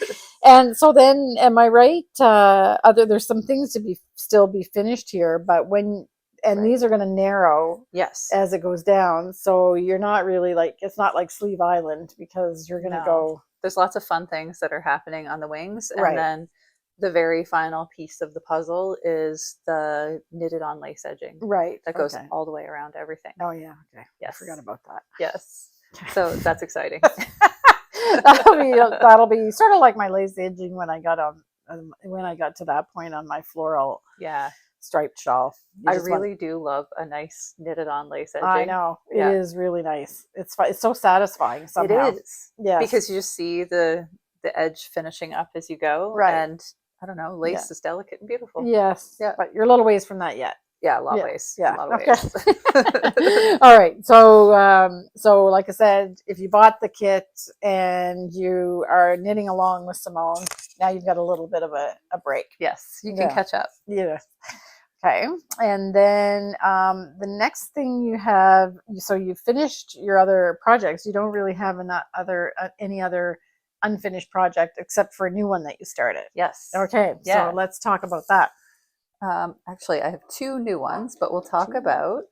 And so then, am I right? There's some things to still be finished here, but these are going to narrow
yes
as it goes down. So you're not really it's not like Sleeve Island, because you're going to go.
There's lots of fun things that are happening on the wings, and
Right.
then the very final piece of the puzzle is the knitted on lace edging.
Right.
That goes all the way around everything.
Oh yeah. Okay.
Yes.
I forgot about that.
Yes. So that's exciting.
that'll be sort of like my lace edging when I got to that point on my floral striped shawl.
I really do love a nice knitted on lace edging.
I know. It is really nice. It's so satisfying somehow.
It is. Yeah. Because you just see the edge finishing up as you go.
Right.
And I don't know, lace is delicate and beautiful.
Yes. Yeah. But you're a little ways from that yet.
Yeah, a lot of ways.
Yeah.
A lot of ways.
All right. So like I said, if you bought the kit and you are knitting along with Simone, now you've got a little bit of a break.
Yes, you can catch up.
Yeah. Okay. And then the next thing you have, so you've finished your other projects. You don't really have any other unfinished project except for a new one that you started.
Yes.
Okay.
Yeah.
So let's talk about that.
Actually, I have two new ones, but we'll talk about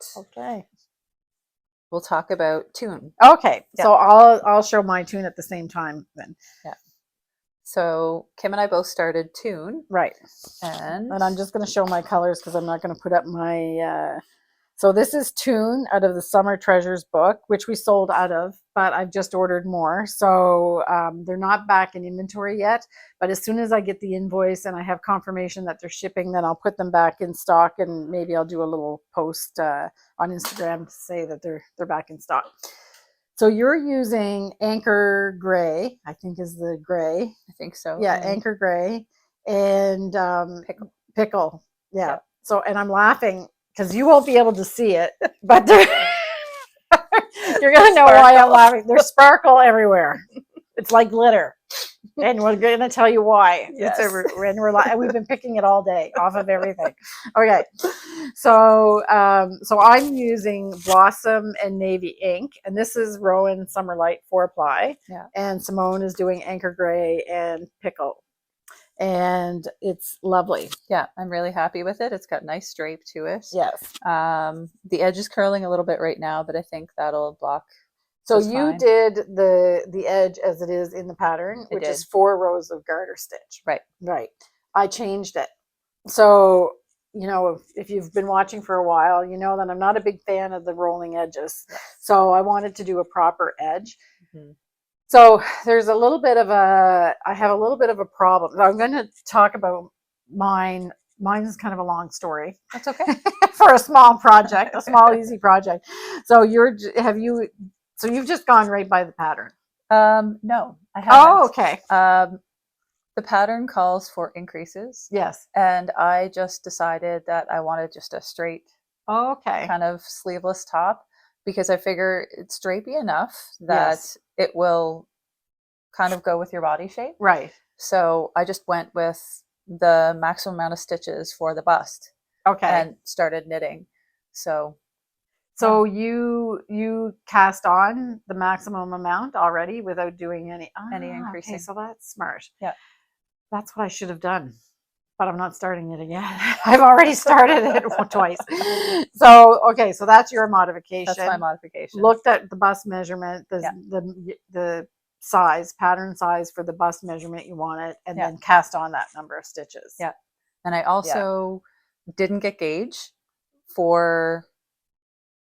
Tune.
Okay.
Yeah.
So I'll show my Tune at the same time then.
Yeah. So Kim and I both started Tune.
Right.
And
I'm just going to show my colors because I'm not going to put up my so this is Tune out of the Summer Treasures book, which we sold out of, but I've just ordered more. So they're not back in inventory yet, but as soon as I get the invoice and I have confirmation that they're shipping, then I'll put them back in stock, and maybe I'll do a little post on Instagram to say that they're back in stock. So you're using Anchor Gray, I think is the gray.
I think so.
Yeah, Anchor Gray and Pickle. Yeah. Yep. So, and I'm laughing because you won't be able to see it, but you're going to know why I'm laughing. There's sparkle everywhere. It's like glitter. And we're going to tell you why.
Yes.
We've been picking it all day off of everything. Okay. So I'm using Blossom and Navy ink, and this is Rowan Summer Light 4-ply.
Yeah. And
Simone is doing Anchor Gray and Pickle. And it's lovely.
Yeah, I'm really happy with it. It's got nice drape to it.
Yes.
The edge is curling a little bit right now, but I think that'll block.
So you did the edge as it is in the pattern, which is 4 rows of garter stitch.
Right.
Right. I changed it. So, if you've been watching for a while, you know that I'm not a big fan of the rolling edges. Yes. So I wanted to do a proper edge. Mm-hmm. So there's I have a little bit of a problem. I'm going to talk about mine. Mine is kind of a long story.
That's okay.
For a small project, a small, easy project. So you've just gone right by the pattern.
No, I haven't.
Oh, okay.
The pattern calls for increases.
Yes.
And I just decided that I wanted just a straight kind of sleeveless top, because I figure it's drapey enough that it will kind of go with your body shape.
Right.
So I just went with the maximum amount of stitches for the bust.
Okay.
And started knitting. So
you cast on the maximum amount already without doing any increasing. Okay, so that's smart.
Yeah.
That's what I should have done. But I'm not starting it again. I've already started it twice. So that's your modification.
That's my modification.
Looked at the bust measurement, the size, pattern size for the bust measurement you wanted, and then cast on that number of stitches.
Yeah. And I also didn't get gauge for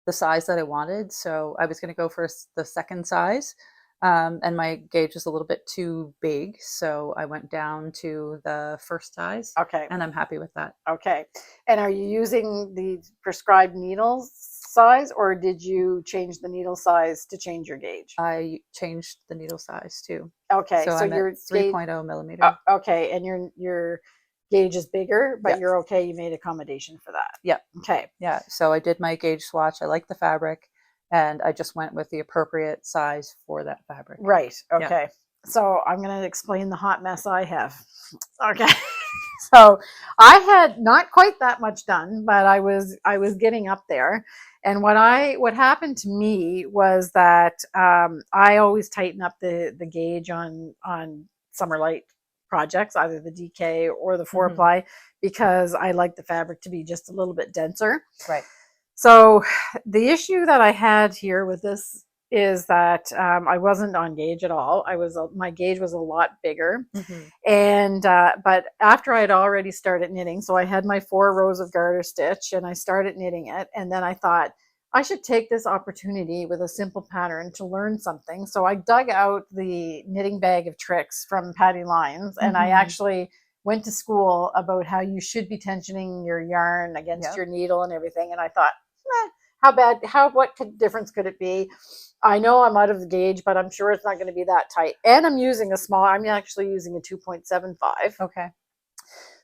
the size that I wanted. So I was going to go for the second size. And my gauge was a little bit too big, so I went down to the first size.
Okay.
And I'm happy with that.
Okay. And are you using the prescribed needles? size, or did you change the needle size to change your gauge?
I changed the needle size too.
Okay,
So
so
I'm at
your
3.0 millimeter.
okay, and your gauge is bigger, but
Yeah.
you're okay. You made accommodation for that.
Yeah.
Okay.
Yeah. So I did my gauge swatch. I like the fabric, and I just went with the appropriate size for that fabric.
Right.
Yeah.
Okay. So I'm going to explain the hot mess I have. Okay. So I had not quite that much done, but I was getting up there. And what happened to me was that I always tighten up the gauge on summer light projects, either the DK or the 4-ply, because I like the fabric to be just a little bit denser.
Right.
So the issue that I had here with this is that I wasn't on gauge at all. My gauge was a lot bigger, and but after I had already started knitting, so I had my 4 rows of garter stitch, and I started knitting it, and then I thought I should take this opportunity with a simple pattern to learn something. So I dug out the knitting bag of tricks from Patti Lyons, and I actually went to school about how you should be tensioning your yarn against your needle and everything. And I thought, what difference could it be? I know I'm out of the gauge, but I'm sure it's not going to be that tight. And I'm actually using a 2.75.
Okay.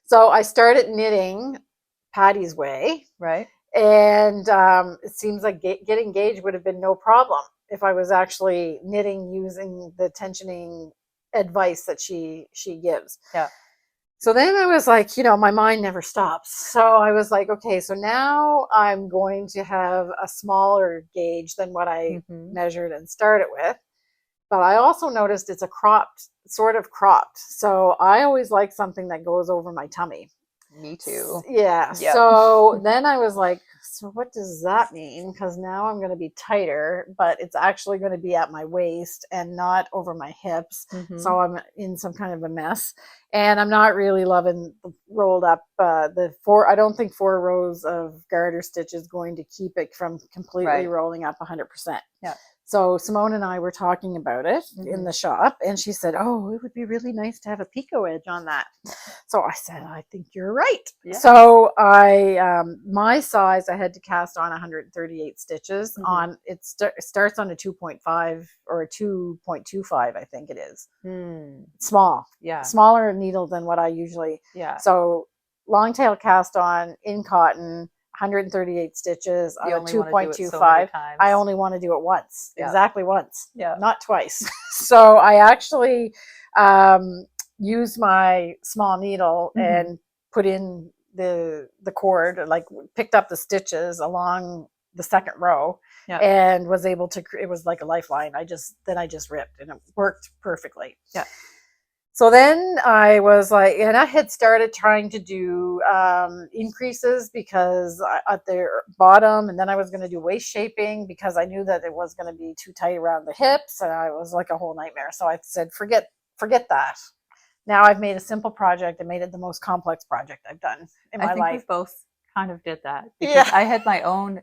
So I started knitting Patti's way.
Right.
And it seems like getting gauge would have been no problem if I was actually knitting using the tensioning advice that she gives.
Yeah.
So then I was like, my mind never stops. So I was like, okay, so now I'm going to have a smaller gauge than what I measured and started with. But I also noticed it's sort of cropped. So I always like something that goes over my tummy.
Me too.
Yeah. Yep. So then I was like, so what does that mean? Because now I'm going to be tighter, but it's actually going to be at my waist and not over my hips. So I'm in some kind of a mess. And I'm not really loving the rolled up I don't think 4 rows of garter stitch is going to keep it from completely rolling up 100%. Yeah. So Simone and I were talking about it in the shop, and she said, oh, it would be really nice to have a picot edge on that. So I said, I think you're right. Yeah. So my size, I had to cast on 138 stitches on, it starts on a 2.5 or a 2.25, I think it is. Small. Yeah. Smaller needle than what I usually. Yeah. So long tail cast on in cotton, 138 stitches on a 2.25. I only want to do it once, exactly once, not twice. So I actually used my small needle and put in the cord, like picked up the stitches along the second row and was able to, it was like a lifeline. I just ripped and it worked perfectly. Yeah. So then I was like, and I had started trying to do increases because at the bottom, and then I was going to do waist shaping because I knew that it was going to be too tight around the hips, and I was like a whole nightmare. So I said, forget that. Now I've made a simple project and made it the most complex project I've done in my life. I think
we both kind of did that because I had my own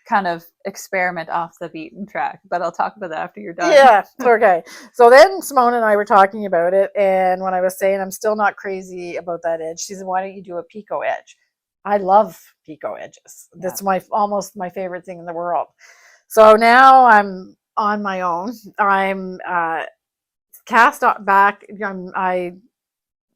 kind of experiment off the beaten track, but I'll talk about that after you're done.
Yeah. Okay. So then Simone and I were talking about it, and when I was saying I'm still not crazy about that edge, she said, why don't you do a picot edge? I love picot edges. Yeah. That's almost my favorite thing in the world. So now I'm on my own. I'm cast back. I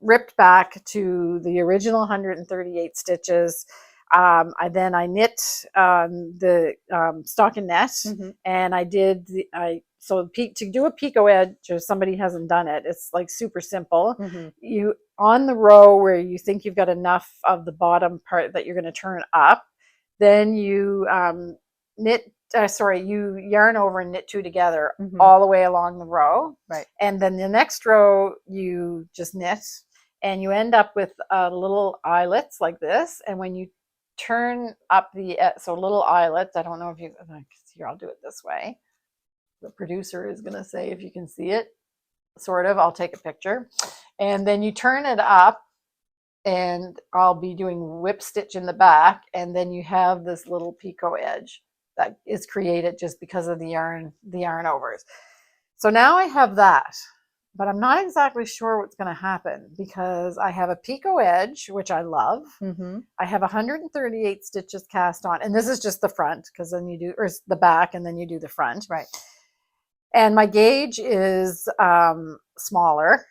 ripped back to the original 138 stitches. I knit the stockinette, and I did to do a picot edge, if somebody hasn't done it, it's like super simple. You on the row where you think you've got enough of the bottom part that you're going to turn up, then you you yarn over and knit 2 together all the way along the row, right? And then the next row you just knit, and you end up with little eyelets like this. And when you turn up so little eyelets, I don't know if you, here, I'll do it this way. The producer is going to say if you can see it, sort of. I'll take a picture. And then you turn it up, and I'll be doing whip stitch in the back, and then you have this little picot edge that is created just because of the yarn overs. So now I have that. but I'm not exactly sure what's going to happen because I have a picot edge, which I love.
Mm-hmm.
I have 138 stitches cast on, and this is just the front because then you do, or the back, and then you do the front.
Right.
And my gauge is smaller,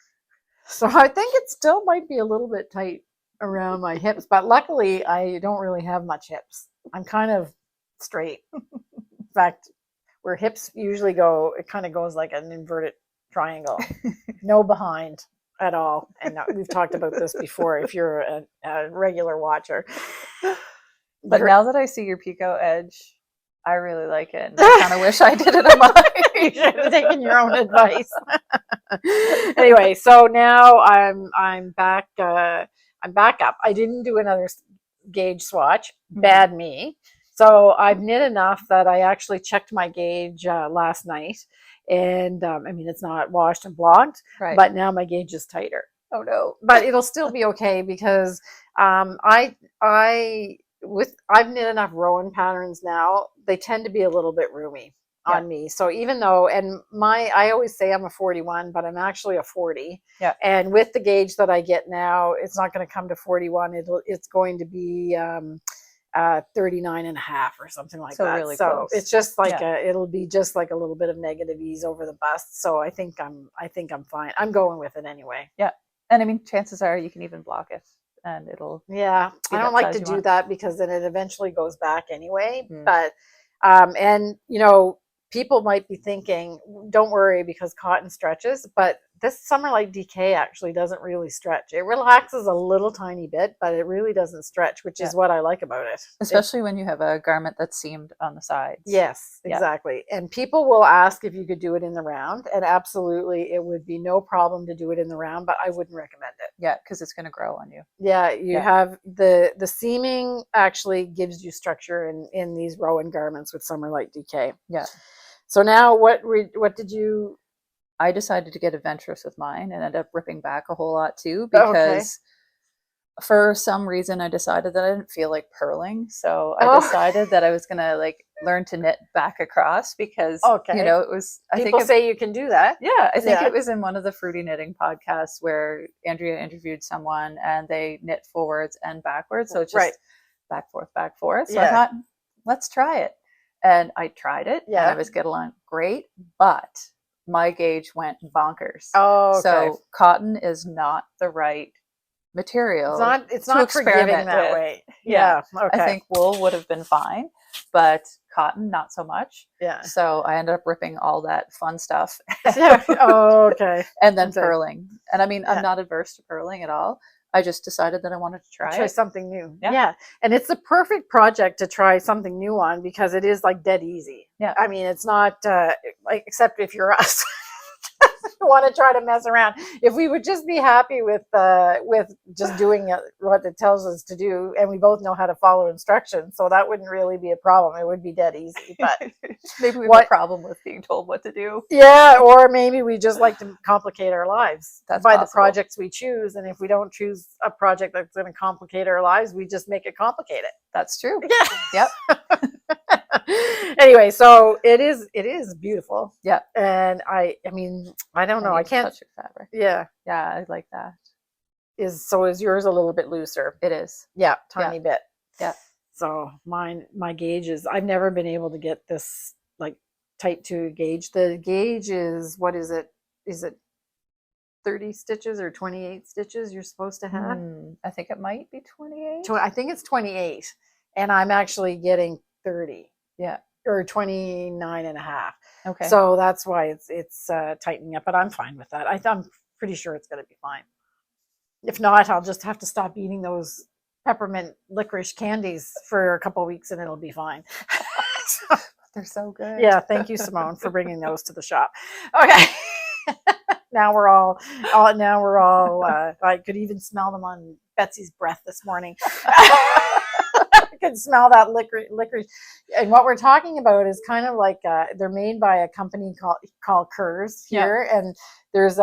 so I think it still might be a little bit tight around my hips, but luckily I don't really have much hips. I'm kind of straight. In fact, where hips usually go, it kind of goes like an inverted triangle. No behind at all. And we've talked about this before if you're a regular watcher.
But now that I see your picot edge, I really like it. And I kind of wish I did it on mine.
You should have taken your own advice. Anyway, so now I'm back. I'm back up. I didn't do another gauge swatch. Bad me. So I've knit enough that I actually checked my gauge last night, and I mean it's not washed and blocked,
Right.
but now my gauge is tighter.
Oh no!
But it'll still be okay because I've knit enough Rowan patterns now. They tend to be a little bit roomy on me. So even though, and I always say I'm a 41, but I'm actually a 40.
Yeah.
And with the gauge that I get now, it's not going to come to 41. It's going to be 39 and a half or something like that.
Really
so
close.
it's just like it'll be just like a little bit of negative ease over the bust. So I think I'm fine. I'm going with it anyway.
Yeah. And I mean, chances are you can even block it and it'll.
Yeah. I don't like to do that because then it eventually goes back anyway. But, and you know, people might be thinking, don't worry because cotton stretches, but this Summerlight DK actually doesn't really stretch. It relaxes a little tiny bit, but it really doesn't stretch, which is what I like about it.
Especially when you have a garment that's seamed on the sides.
Yes, exactly. And people will ask if you could do it in the round, and absolutely it would be no problem to do it in the round, but I wouldn't recommend it.
Yeah, because it's going to grow on you.
Yeah, you have the seaming actually gives you structure in these Rowan garments with Summerlight DK.
Yeah.
So now what did you...
I decided to get adventurous with mine and ended up ripping back a whole lot too because for some reason I decided that I didn't feel like purling. So I decided that I was going to like learn to knit back across because, you know, it was...
People say you can do that.
Yeah, I think it was in one of the Fruity Knitting podcasts where Andrea interviewed someone and they knit forwards and backwards. So it's just back, forth, back, forth. So I thought, let's try it. And I tried it and I was getting along great, but my gauge went bonkers. So cotton is not the right material.
It's not forgiving that way. Yeah. Okay.
I think wool would have been fine, but cotton not so much.
Yeah.
So I ended up ripping all that fun stuff.
Okay.
And then purling. And I mean, I'm not adverse to purling at all. I just decided that I wanted to try
something new. Yeah. And it's the perfect project to try something new on because it is like dead easy.
Yeah.
I mean, it's not like, except if you're us. Want to try to mess around. If we would just be happy with just doing what it tells us to do, and we both know how to follow instructions, so that wouldn't really be a problem. It would be dead easy. But
maybe we have a problem with being told what to do.
Yeah, or maybe we just like to complicate our lives by
possible.
The projects we choose. And if we don't choose a project that's going to complicate our lives, we just make it complicated.
That's true.
Yeah. Yep. Anyway, so it is beautiful.
Yeah.
And I mean, I don't know. I can't
touch your fabric.
Yeah.
Yeah, I like that.
Is yours a little bit looser?
It is.
Yeah, tiny bit.
Yeah.
So my gauge is, I've never been able to get this like tight to a gauge. The gauge is, what is it? Is it 30 stitches or 28 stitches you're supposed to have?
I think it might be 28.
I think it's 28. And I'm actually getting 30.
Yeah.
Or 29 and a half.
Okay.
So that's why it's tightening up, but I'm fine with that. I'm pretty sure it's going to be fine. If not, I'll just have to stop eating those peppermint licorice candies for a couple of weeks and it'll be fine.
They're so good.
Yeah. Thank you, Simone, for bringing those to the shop. Okay. Now we're all I could even smell them on Betsy's breath this morning. I could smell that licorice. And what we're talking about is kind of like they're made by a company called Kerrs here. And there's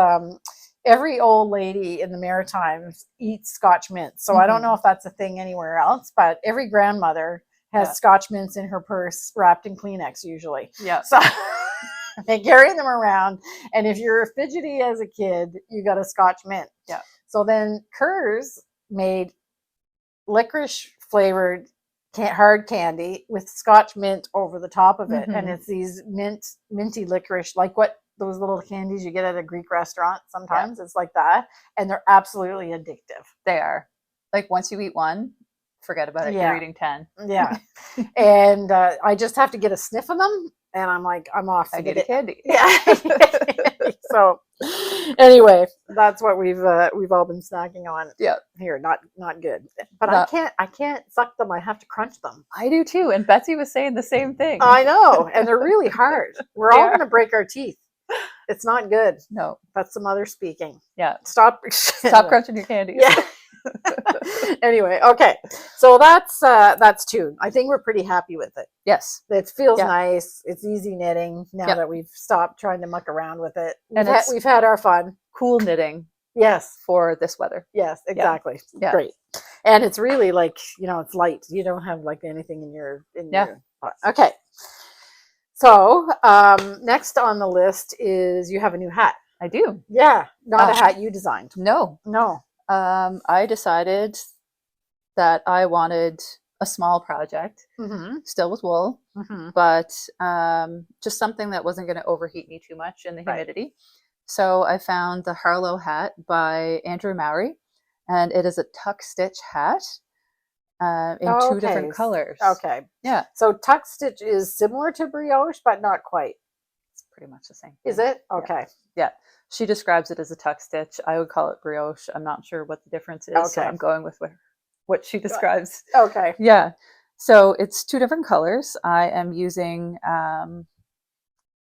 every old lady in the Maritimes eats Scotch mints. So I don't know if that's a thing anywhere else, but every grandmother has Scotch mints in her purse wrapped in Kleenex usually.
Yeah.
So and carrying them around. And if you're fidgety as a kid, you got a Scotch mint.
Yeah.
So then Kurz made licorice flavored hard candy with Scotch mint over the top of it. And it's these minty licorice, like what those little candies you get at a Greek restaurant sometimes. It's like that. And they're absolutely addictive.
They are. Like once you eat one, forget about it.
Yeah.
You're eating 10.
Yeah. And I just have to get a sniff of them. And I'm like, I'm off to
I
get
get a candy.
Yeah. So anyway, that's what we've all been snacking on.
Yeah.
Here, not good. But
No.
I can't suck them. I have to crunch them.
I do too. And Betsy was saying the same thing.
I know, and they're really hard. We're all going to break our teeth. It's not good.
No.
That's the mother speaking.
Yeah.
Stop
Crunching your candies.
Yeah. Anyway, okay. So that's two. I think we're pretty happy with it.
Yes.
It feels nice. It's easy knitting now that we've stopped trying to muck around with it. We've had our fun.
Cool knitting.
Yes.
For this weather.
Yes, exactly.
Yeah.
Great. And it's really like, it's light. You don't have like anything in your okay. So next on the list is you have a new hat.
I do.
Yeah. Not a hat you designed.
No. I decided that I wanted a small project, still with wool, but just something that wasn't going to overheat me too much in the humidity. So I found the Harlow Hat by Andrew Mowry, and it is a tuck stitch hat in two different colors.
Okay.
Yeah.
So tuck stitch is similar to brioche, but not quite.
It's pretty much the same thing.
Is it? Okay.
Yeah. She describes it as a tuck stitch. I would call it brioche. I'm not sure what the difference is. So I'm going with what she describes.
Okay.
Yeah. So it's two different colors. I am using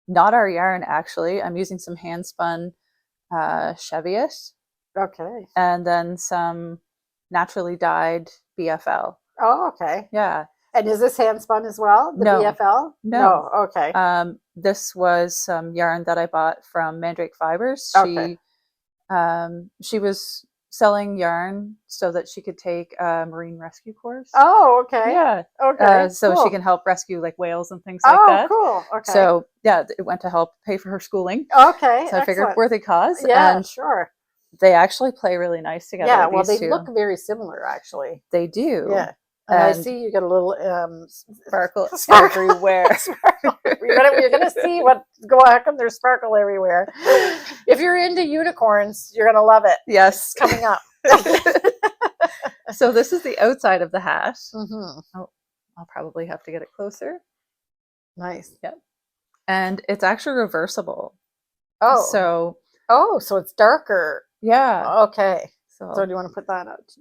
not our yarn, actually. I'm using some hand spun Cheviot.
Okay.
And then some naturally dyed BFL.
Oh, okay.
Yeah.
And is this hand spun as well? The BFL?
No.
Okay.
This was some yarn that I bought from Mandrake Fibers.
Okay.
She was selling yarn so that she could take a marine rescue course.
Oh, okay.
Yeah.
Okay.
So she can help rescue like whales and things like that.
Oh, cool. Okay.
So yeah, it went to help pay for her schooling.
Okay.
So I figured worthy cause.
Yeah,
and
sure.
They actually play really nice together.
Yeah, well, they
two.
Look very similar, actually.
They do.
Yeah. And I see you got a little
sparkle everywhere.
Sparkle. You're gonna see how come there's sparkle everywhere. If you're into unicorns, you're gonna love it.
Yes,
it's coming up.
So this is the outside of the hat. Oh, I'll probably have to get it closer.
Nice.
Yep. And it's actually reversible.
Oh. So it's darker.
Yeah.
Okay. So do you want to put that out?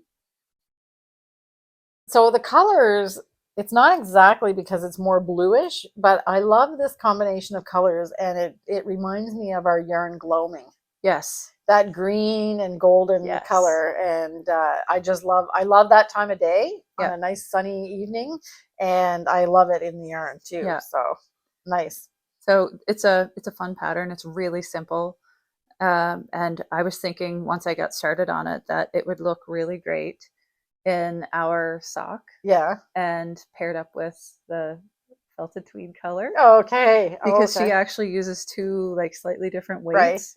So the colors, it's not exactly because it's more bluish, but I love this combination of colors, and it reminds me of our yarn gloaming.
Yes.
That green and golden color, and I love that time of day on a nice sunny evening, and I love it in the yarn too. Yeah. So nice.
So it's a fun pattern. It's really simple. And I was thinking once I got started on it that it would look really great in our sock.
Yeah.
And paired up with the felted tweed color.
Okay.
Because she actually uses two like slightly different weights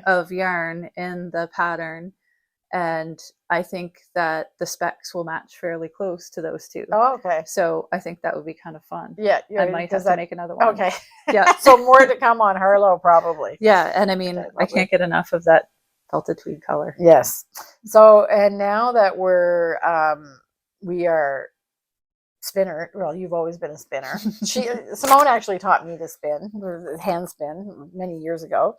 of yarn in the pattern. And I think that the specs will match fairly close to those two.
Oh, okay.
So I think that would be kind of fun.
Yeah.
I might have to make another one.
Okay.
Yeah.
So more to come on Harlow probably.
Yeah. And I mean, I can't get enough of that felted tweed color.
Yes. So, and now that we are spinner. Well, you've always been a spinner. Simone actually taught me to spin, hand spin, many years ago.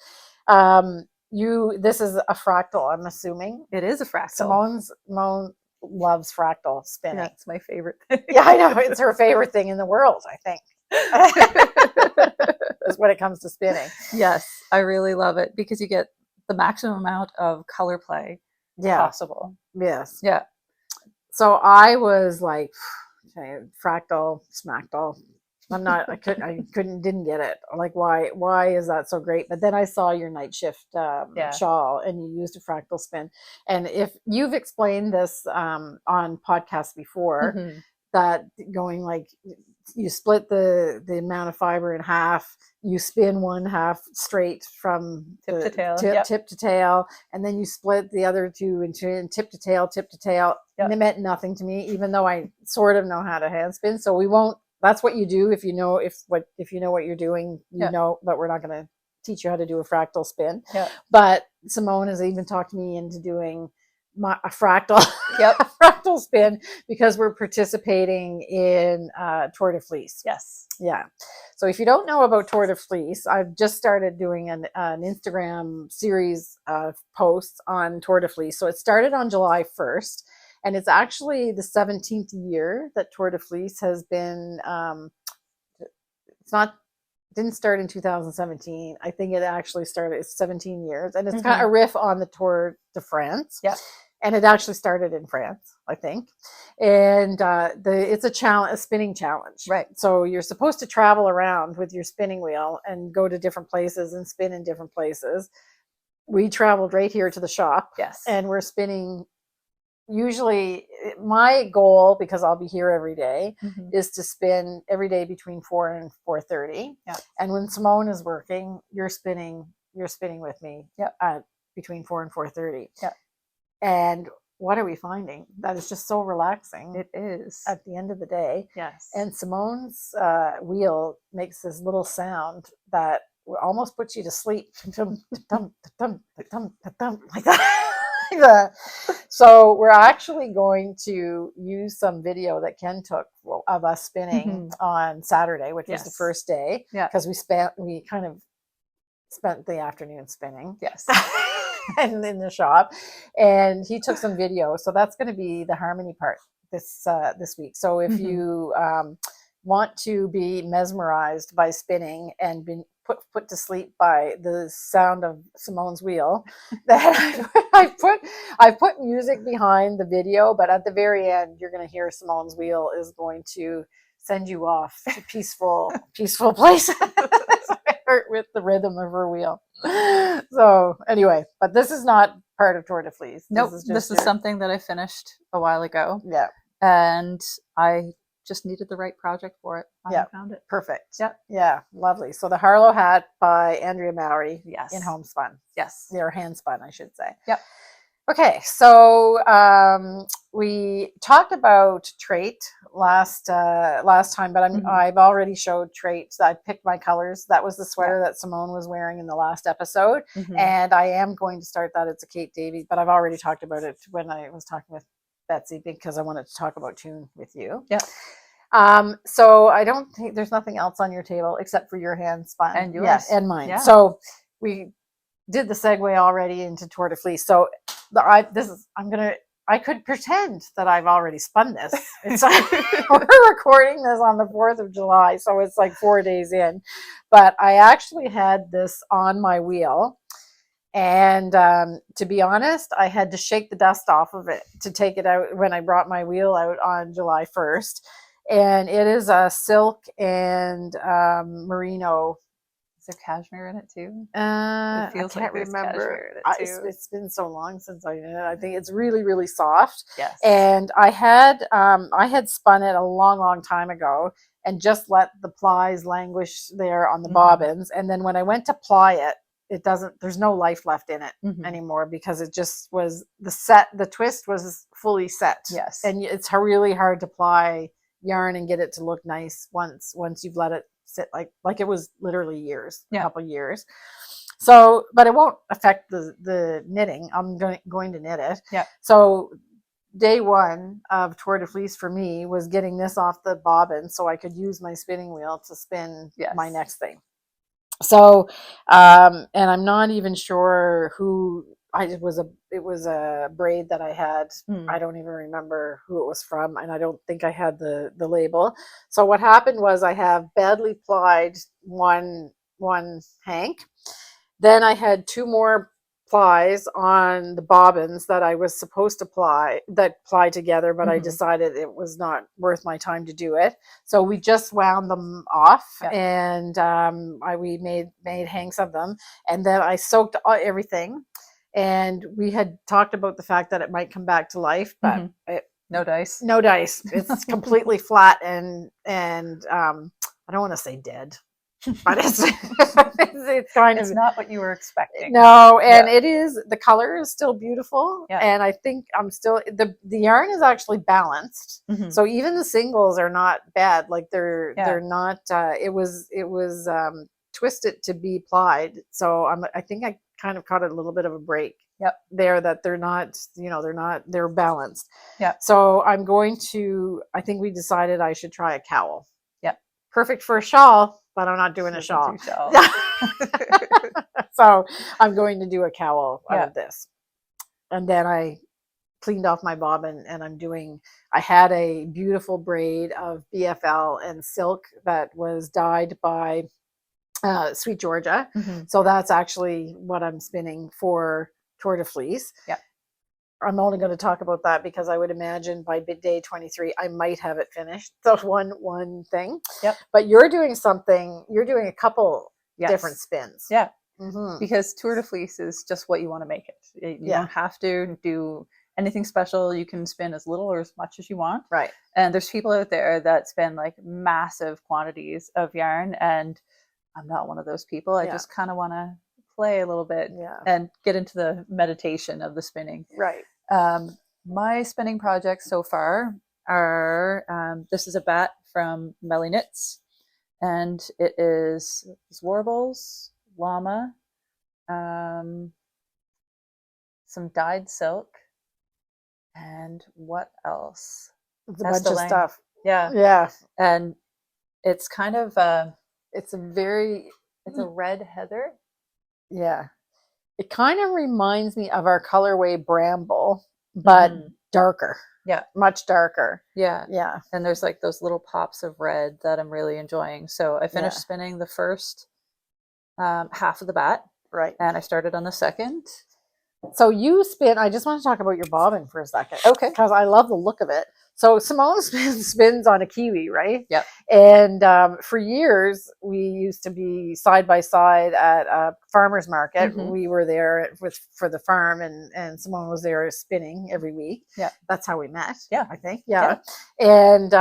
This is a fractal, I'm assuming.
It is a fractal.
Simone loves fractal spinning.
Yeah, it's my favorite thing.
Yeah, I know. It's her favorite thing in the world, I think. Is when it comes to spinning.
Yes, I really love it because you get the maximum amount of color play possible.
Yes.
Yeah.
So I was like, okay, fractal, smacktal. Didn't get it. Like, why is that so great? But then I saw your night shift shawl, and you used a fractal spin. And if you've explained this on podcasts before, that going like you split the amount of fiber in half. You spin one half straight from
Tip to tail.
tip to tail, and then you split the other two into tip to tail, tip to tail.
Yep.
And it meant nothing to me, even though I sort of know how to hand spin. So we won't. That's what you do if you know if you know what you're doing, you know. But we're not going to teach you how to do a fractal spin.
Yeah.
But Simone has even talked me into doing a fractal
Yep.
fractal spin because we're participating in Tour de Fleece.
Yes.
Yeah. So if you don't know about Tour de Fleece, I've just started doing an Instagram series of posts on Tour de Fleece. So it started on July 1st, and it's actually the 17th year that Tour de Fleece has been. Didn't start in 2017. I think it actually started. It's 17 years, and it's kind of a riff on the Tour de France.
Yeah.
And it actually started in France, I think. And it's a spinning challenge.
Right.
So you're supposed to travel around with your spinning wheel and go to different places and spin in different places. We traveled right here to the shop.
Yes.
And we're spinning. Usually my goal, because I'll be here every day, is to spin every day between 4 and 4:30.
Yeah.
And when Simone is working, you're spinning with me at between 4 and 4:30.
Yeah.
And what are we finding? That is just so relaxing.
It is.
At the end of the day.
Yes.
And Simone's wheel makes this little sound that almost puts you to sleep. Like that. So we're actually going to use some video that Ken took of us spinning on Saturday, which was the first day.
Yeah.
Because we kind of spent the afternoon spinning.
Yes.
And in the shop, and he took some video. So that's going to be the harmony part this week. So if you want to be mesmerized by spinning and been put to sleep by the sound of Simone's wheel, that I put music behind the video, but at the very end, you're going to hear Simone's wheel is going to send you off to peaceful places with the rhythm of her wheel. So anyway, but this is not part of Tour de Fleece.
Nope, this is something that I finished a while ago.
Yeah.
And I just needed the right project for it. I found it.
Perfect.
Yeah.
Yeah. Lovely. So the Harlow Hat by Andrea Mowry.
Yes.
In homespun.
Yes.
Or hand spun, I should say.
Yep.
Okay. So we talked about Treit last time, but I've already showed Treit. I picked my colors. That was the sweater that Simone was wearing in the last episode. And I am going to start that. It's a Kate Davies, but I've already talked about it when I was talking with Betsy, because I wanted to talk about tune with you.
Yeah.
So I don't think there's nothing else on your table except for your hand spun.
And yours.
Yes, and mine.
Yeah.
So we did the segue already into Tour de Fleece. So I could pretend that I've already spun this. It's we're recording this on the 4th of July, so it's like 4 days in. But I actually had this on my wheel. And to be honest, I had to shake the dust off of it to take it out when I brought my wheel out on July 1st. And it is a silk and merino.
Is there cashmere in it too?
I
feels
can't
like
remember.
it too.
It's been so long since I did it. I think it's really, really soft.
Yes.
And I had spun it a long, long time ago and just let the plies languish there on the bobbins. And then when I went to ply it, there's no life left in it anymore, because it just was the twist was fully set.
Yes.
And it's really hard to ply yarn and get it to look nice once you've let it sit like it was literally a couple years. So, but it won't affect the knitting. I'm going to knit it.
Yeah.
So day one of Tour de Fleece for me was getting this off the bobbin so I could use my spinning wheel to spin my next thing. So, and I'm not even sure who it was a braid that I had. I don't even remember who it was from, and I don't think I had the label. So what happened was I have badly plied one hank. Then I had 2 more plies on the bobbins that I was supposed to ply together, but I decided it was not worth my time to do it. So we just wound them off, and we made hanks of them, and then I soaked everything. And we had talked about the fact that it might come back to life, but
No dice.
No dice. It's completely flat and I don't want to say dead, but it's kind
It's
of
not what you were expecting.
no, and it is, the color is still beautiful, and I think I'm still the yarn is actually balanced, so even the singles are not bad. Like they're not. It was twisted to be plied, so I think I kind of caught a little bit of a break. There, that they're not, they're balanced. So I'm going to, I think we decided I should try a cowl. Perfect for a shawl, but I'm not doing a shawl. So I'm going to do a cowl out of this. And then I cleaned off my bobbin, and I had a beautiful braid of BFL and silk that was dyed by Sweet Georgia. So that's actually what I'm spinning for Tour de Fleece. I'm only going to talk about that because I would imagine by day 23 I might have it finished. So one thing. But you're doing a couple different spins.
Because Tour de Fleece is just what you want to make it. You don't have to do anything special. You can spin as little or as much as you want.
Right.
And there's people out there that spend like massive quantities of yarn, and I'm not one of those people. I just kind of want to play a little bit and get into the meditation of the spinning.
Right.
My spinning projects so far are, this is a bat from Melly Knits, and it is warbles, llama, some dyed silk, and what else?
It's a bunch of stuff.
Yeah. And it's kind of, it's a red heather.
Yeah. It kind of reminds me of our colorway bramble, but darker. Much darker.
Yeah. And there's like those little pops of red that I'm really enjoying. So I finished spinning the first half of the bat.
Right.
And I started on the second.
So you spin, I just want to talk about your bobbin for a second.
Okay.
Because I love the look of it. So Simone spins on a kiwi, right?
Yep.
And for years, we used to be side by side at a farmer's market. We were there for the farm, and Simone was there spinning every week.
Yeah.
That's how we met.
Yeah.
I think. Yeah. And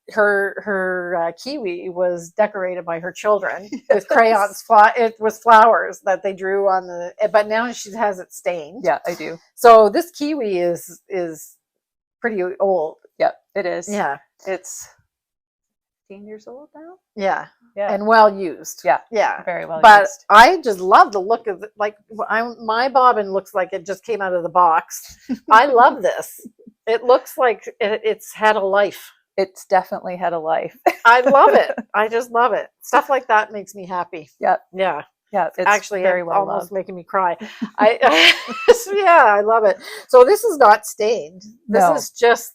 her kiwi was decorated by her children with crayons. It was flowers that they drew on but now she has it stained.
Yeah, I do.
So this kiwi is pretty old.
Yep, it is.
Yeah.
It's 15 years old now.
Yeah.
Yeah.
And well used.
Yeah.
Yeah.
Very well
but
used.
I just love the look of it. Like my bobbin looks like it just came out of the box. I love this. It looks like it's had a life.
It's definitely had a life.
I love it. I just love it. Stuff like that makes me happy.
Yeah.
Yeah.
Yeah, it's
actually
very well
almost
loved.
making me cry. Yeah, I love it. So this is not stained. This is just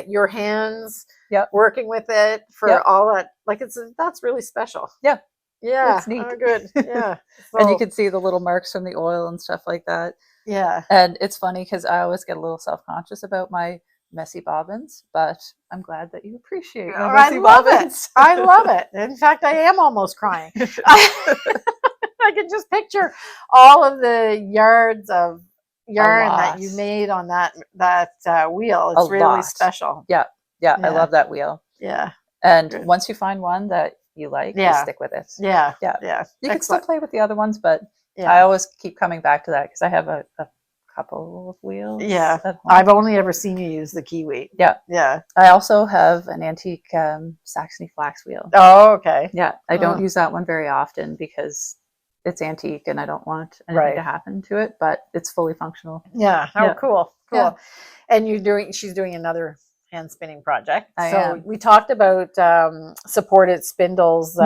your hands working with it for all that. Like that's really special.
Yeah.
Yeah.
It's neat.
Oh, good. Yeah. So,
and you can see the little marks from the oil and stuff like that.
Yeah.
And it's funny because I always get a little self-conscious about my messy bobbins, but I'm glad that you appreciate my messy bobbins.
I love it. In fact, I am almost crying. I can just picture all of the yards of yarn that you made on that wheel. It's really special.
Yeah. I love that wheel.
Yeah.
And once you find one that you like, you stick with it.
Yeah.
You can still play with the other ones, but I always keep coming back to that because I have a couple of wheels.
Yeah. I've only ever seen you use the kiwi. Yeah.
I also have an antique Saxony flax wheel.
Oh, okay.
Yeah. I don't use that one very often because it's antique and I don't want anything to happen to it, but it's fully functional.
Yeah. Oh, cool.
Yeah.
And she's doing another hand spinning project.
I am.
We talked about supported spindles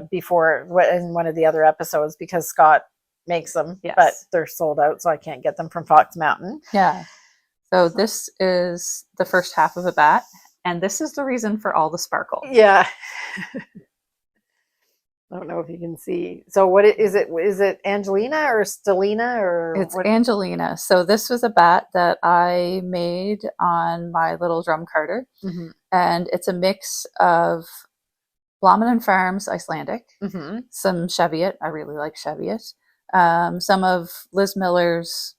before in one of the other episodes because Scott makes them, but they're sold out, so I can't get them from Fox Mountain.
Yeah. So this is the first half of a bat, and this is the reason for all the sparkle.
Yeah. I don't know if you can see. So what is it? Is it Angelina or Stellina or?
It's Angelina. So this was a bat that I made on my little drum carter, and it's a mix of Blommen Farms Icelandic, some Cheviot. I really like Cheviot. Some of Liz Miller's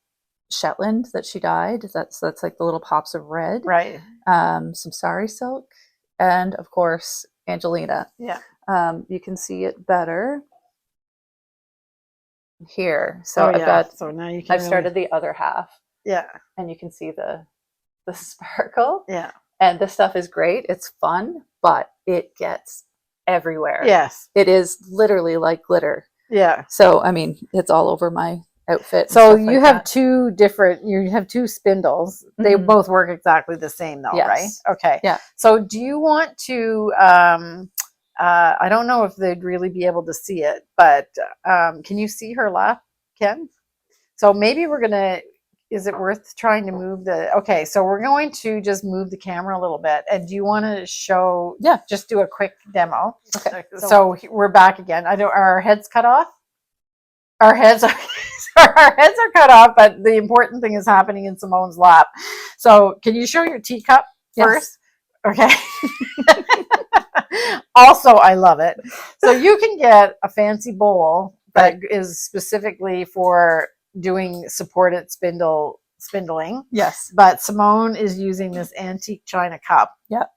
Shetland that she dyed. That's like the little pops of red.
Right.
some sari silk, and of course Angelina.
Yeah.
You can see it better here. So I've
yeah.
got,
So now you can.
I've started the other half,
Yeah.
and you can see the sparkle.
Yeah.
And this stuff is great. It's fun, but it gets everywhere.
Yes.
It is literally like glitter.
Yeah.
So, I mean, it's all over my outfit.
So
and stuff
you
like
have
that.
you have two spindles. They
Mhm.
both work exactly the same though,
Yes.
right? Okay.
Yeah.
So do you want to, I don't know if they'd really be able to see it, but can you see her lap, Ken? So maybe we're going to, is it worth trying to move okay, so we're going to just move the camera a little bit. And do you want to show, just do a quick demo?
Okay.
So we're back again. Are our heads cut off? Our heads are cut off, but the important thing is happening in Simone's lap. So can you show your teacup first? Okay. Also, I love it. So you can get a fancy bowl that is specifically for doing supported spindling.
Yes.
But Simone is using this antique china cup.
Yep.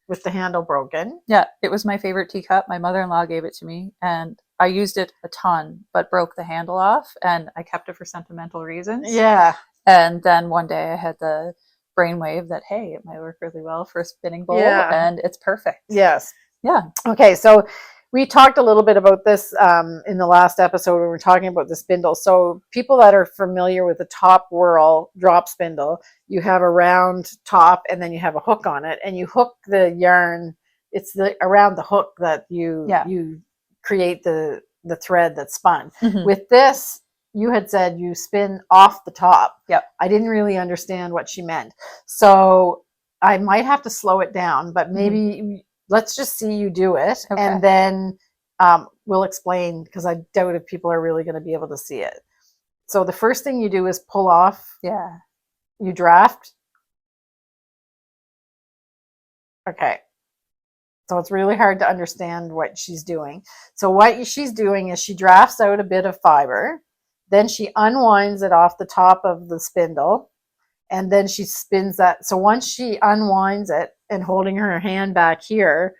With the handle broken.
Yeah, it was my favorite teacup. My mother-in-law gave it to me, and I used it a ton, but broke the handle off, and I kept it for sentimental reasons.
Yeah.
And then one day I had the brainwave that, hey, it might work really well for a spinning bowl, and it's perfect.
Yes.
Yeah.
Okay, so we talked a little bit about this in the last episode when we were talking about the spindle. So people that are familiar with the top whirl drop spindle, you have a round top and then you have a hook on it, and you hook the yarn. It's around the hook that you create the thread that's spun.
Mm-hmm.
With this, you had said you spin off the top.
Yep.
I didn't really understand what she meant. So I might have to slow it down, but maybe let's just see you do it.
Okay.
And then we'll explain, because I doubt if people are really going to be able to see it. So the first thing you do is pull off.
Yeah.
You draft. Okay. So it's really hard to understand what she's doing. So what she's doing is she drafts out a bit of fiber. Then she unwinds it off the top of the spindle. And then she spins that. So once she unwinds it, and holding her hand back here,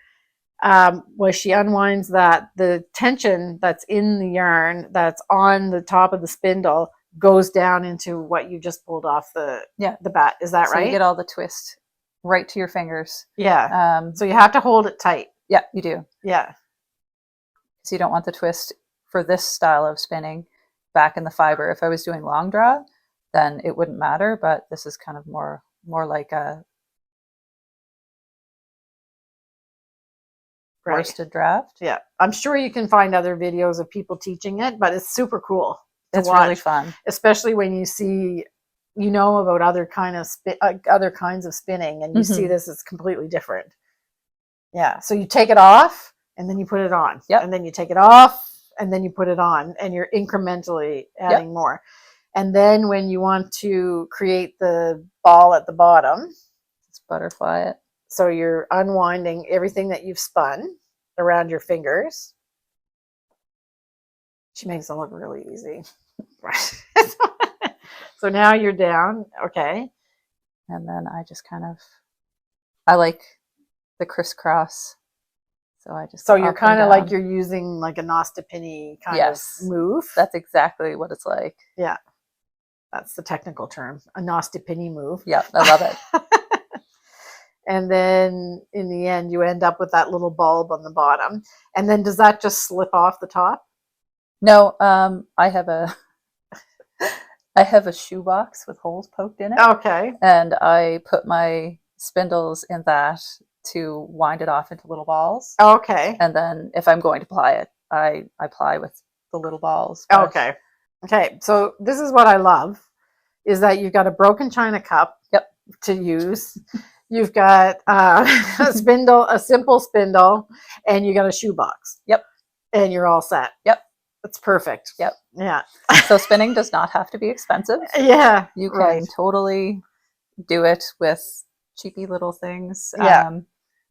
where she unwinds that, the tension that's in the yarn that's on the top of the spindle goes down into what you just pulled off the bat. Is that right?
So you get all the twist right to your fingers.
Yeah. So you have to hold it tight.
Yeah, you do.
Yeah.
So you don't want the twist for this style of spinning back in the fiber. If I was doing long draw, then it wouldn't matter, but this is kind of more like a worsted draft.
Yeah. I'm sure you can find other videos of people teaching it, but it's super cool to
It's
watch,
really fun.
especially when you see, about other other kinds of spinning, and you see this is completely different. Yeah. So you take it off and then you put it on.
Yep.
And then you take it off and then you put it on, and you're incrementally adding more. And then when you want to create the ball at the bottom,
let's butterfly it.
So you're unwinding everything that you've spun around your fingers. She makes it look really easy. So now you're down. Okay.
And then I just I like the crisscross. So I just.
So you're kind of like you're using like a Nostipini kind of move.
That's exactly what it's like.
Yeah. That's the technical term. A Nostipini move.
Yeah, I love it.
And then in the end, you end up with that little bulb on the bottom. And then does that just slip off the top?
No, I have a shoebox with holes poked in it.
Okay.
And I put my spindles in that to wind it off into little balls.
Okay.
And then if I'm going to ply it, I ply with the little balls.
Okay. Okay. So this is what I love, is that you've got a broken china cup to use. You've got a simple spindle, and you got a shoebox.
Yep.
And you're all set.
Yep.
That's perfect.
Yep.
Yeah.
So spinning does not have to be expensive.
Yeah.
You can totally do it with cheapy little things.
Yeah.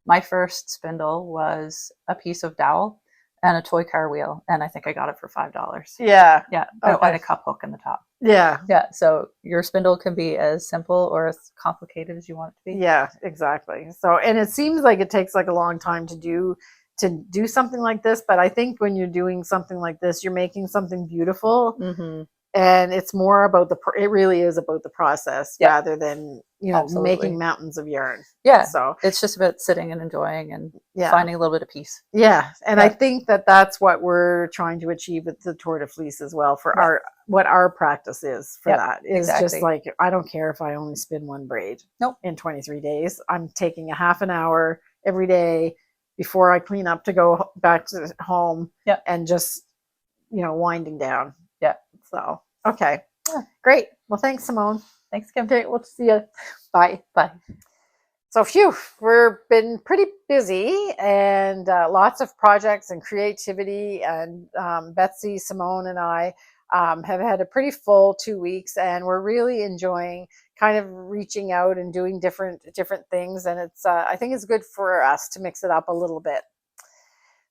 My first spindle was a piece of dowel and a toy car wheel, and I think I got it for $5.
Yeah.
Yeah. Oh, and a cup hook in the top.
Yeah.
Yeah, so your spindle can be as simple or as complicated as you want it to be.
Yeah, exactly. So, and it seems like it takes like a long time to do something like this, but I think when you're doing something like this, you're making something beautiful,
Mm-hmm.
and it's more about it really is about the process
Yeah.
rather than,
Absolutely.
making mountains of yarn.
Yeah.
So
it's just about sitting and enjoying and
yeah,
finding a little bit of peace.
yeah, and I
Yeah.
think that that's what we're trying to achieve with the Tour de Fleece as well for
Yeah.
what our practice is for
Yep,
that is just
exactly.
like, I don't care if I only spin one braid
Nope.
in 23 days. I'm taking a half an hour every day before I clean up to go back to home.
Yep.
And just, winding down.
Yeah.
So, okay.
Yeah.
Great. Well, thanks, Simone.
Thanks, Kim.
Okay, we'll see you. Bye.
Bye.
So, phew, we've been pretty busy, and lots of projects and creativity. And Betsy, Simone, and I have had a pretty full 2 weeks, and we're really enjoying kind of reaching out and doing different things. And it's I think it's good for us to mix it up a little bit.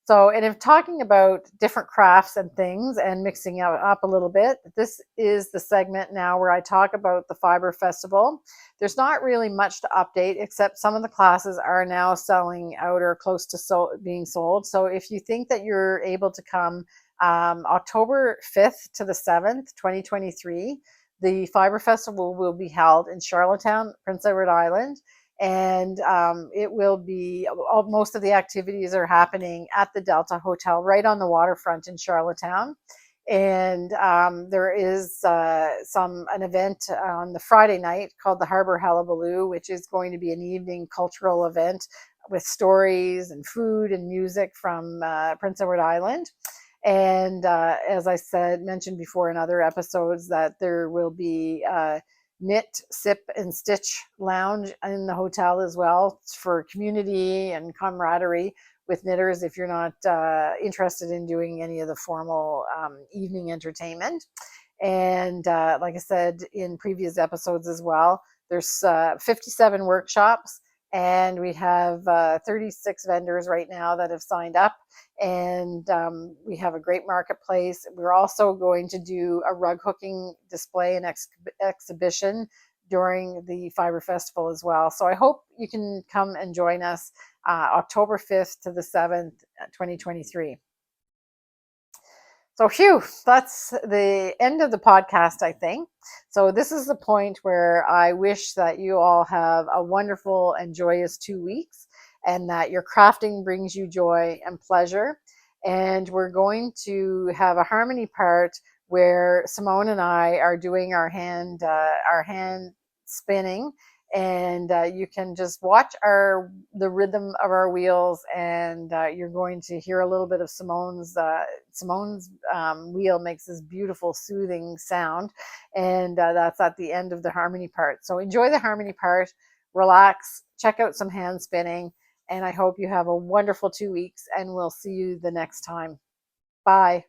So, and if talking about different crafts and things and mixing it up a little bit, this is the segment now where I talk about the Fibre Festival. There's not really much to update, except some of the classes are now selling out or close to being sold. So if you think that you're able to come October 5th to the 7th, 2023, the Fibre Festival will be held in Charlottetown, Prince Edward Island. And it will be, most of the activities are happening at the Delta Hotel right on the waterfront in Charlottetown. And there is an event on the Friday night called the Harbor Hullabaloo, which is going to be an evening cultural event with stories and food and music from Prince Edward Island. And as I mentioned before in other episodes, that there will be knit, sip, and stitch lounge in the hotel as well for community and camaraderie with knitters if you're not interested in doing any of the formal evening entertainment. And like I said in previous episodes as well, there's 57 workshops, and we have 36 vendors right now that have signed up. And we have a great marketplace. We're also going to do a rug hooking display and exhibition during the Fibre Festival as well. So I hope you can come and join us October 5th to the 7th, 2023. So, phew, that's the end of the podcast, I think. So this is the point where I wish that you all have a wonderful and joyous 2 weeks, and that your crafting brings you joy and pleasure. And we're going to have a harmony part where Simone and I are doing our hand spinning, and you can just watch the rhythm of our wheels, and you're going to hear a little bit of Simone's wheel makes this beautiful soothing sound, and that's at the end of the harmony part. So enjoy the harmony part, relax, check out some hand spinning, and I hope you have a wonderful 2 weeks, and we'll see you the next time. Bye.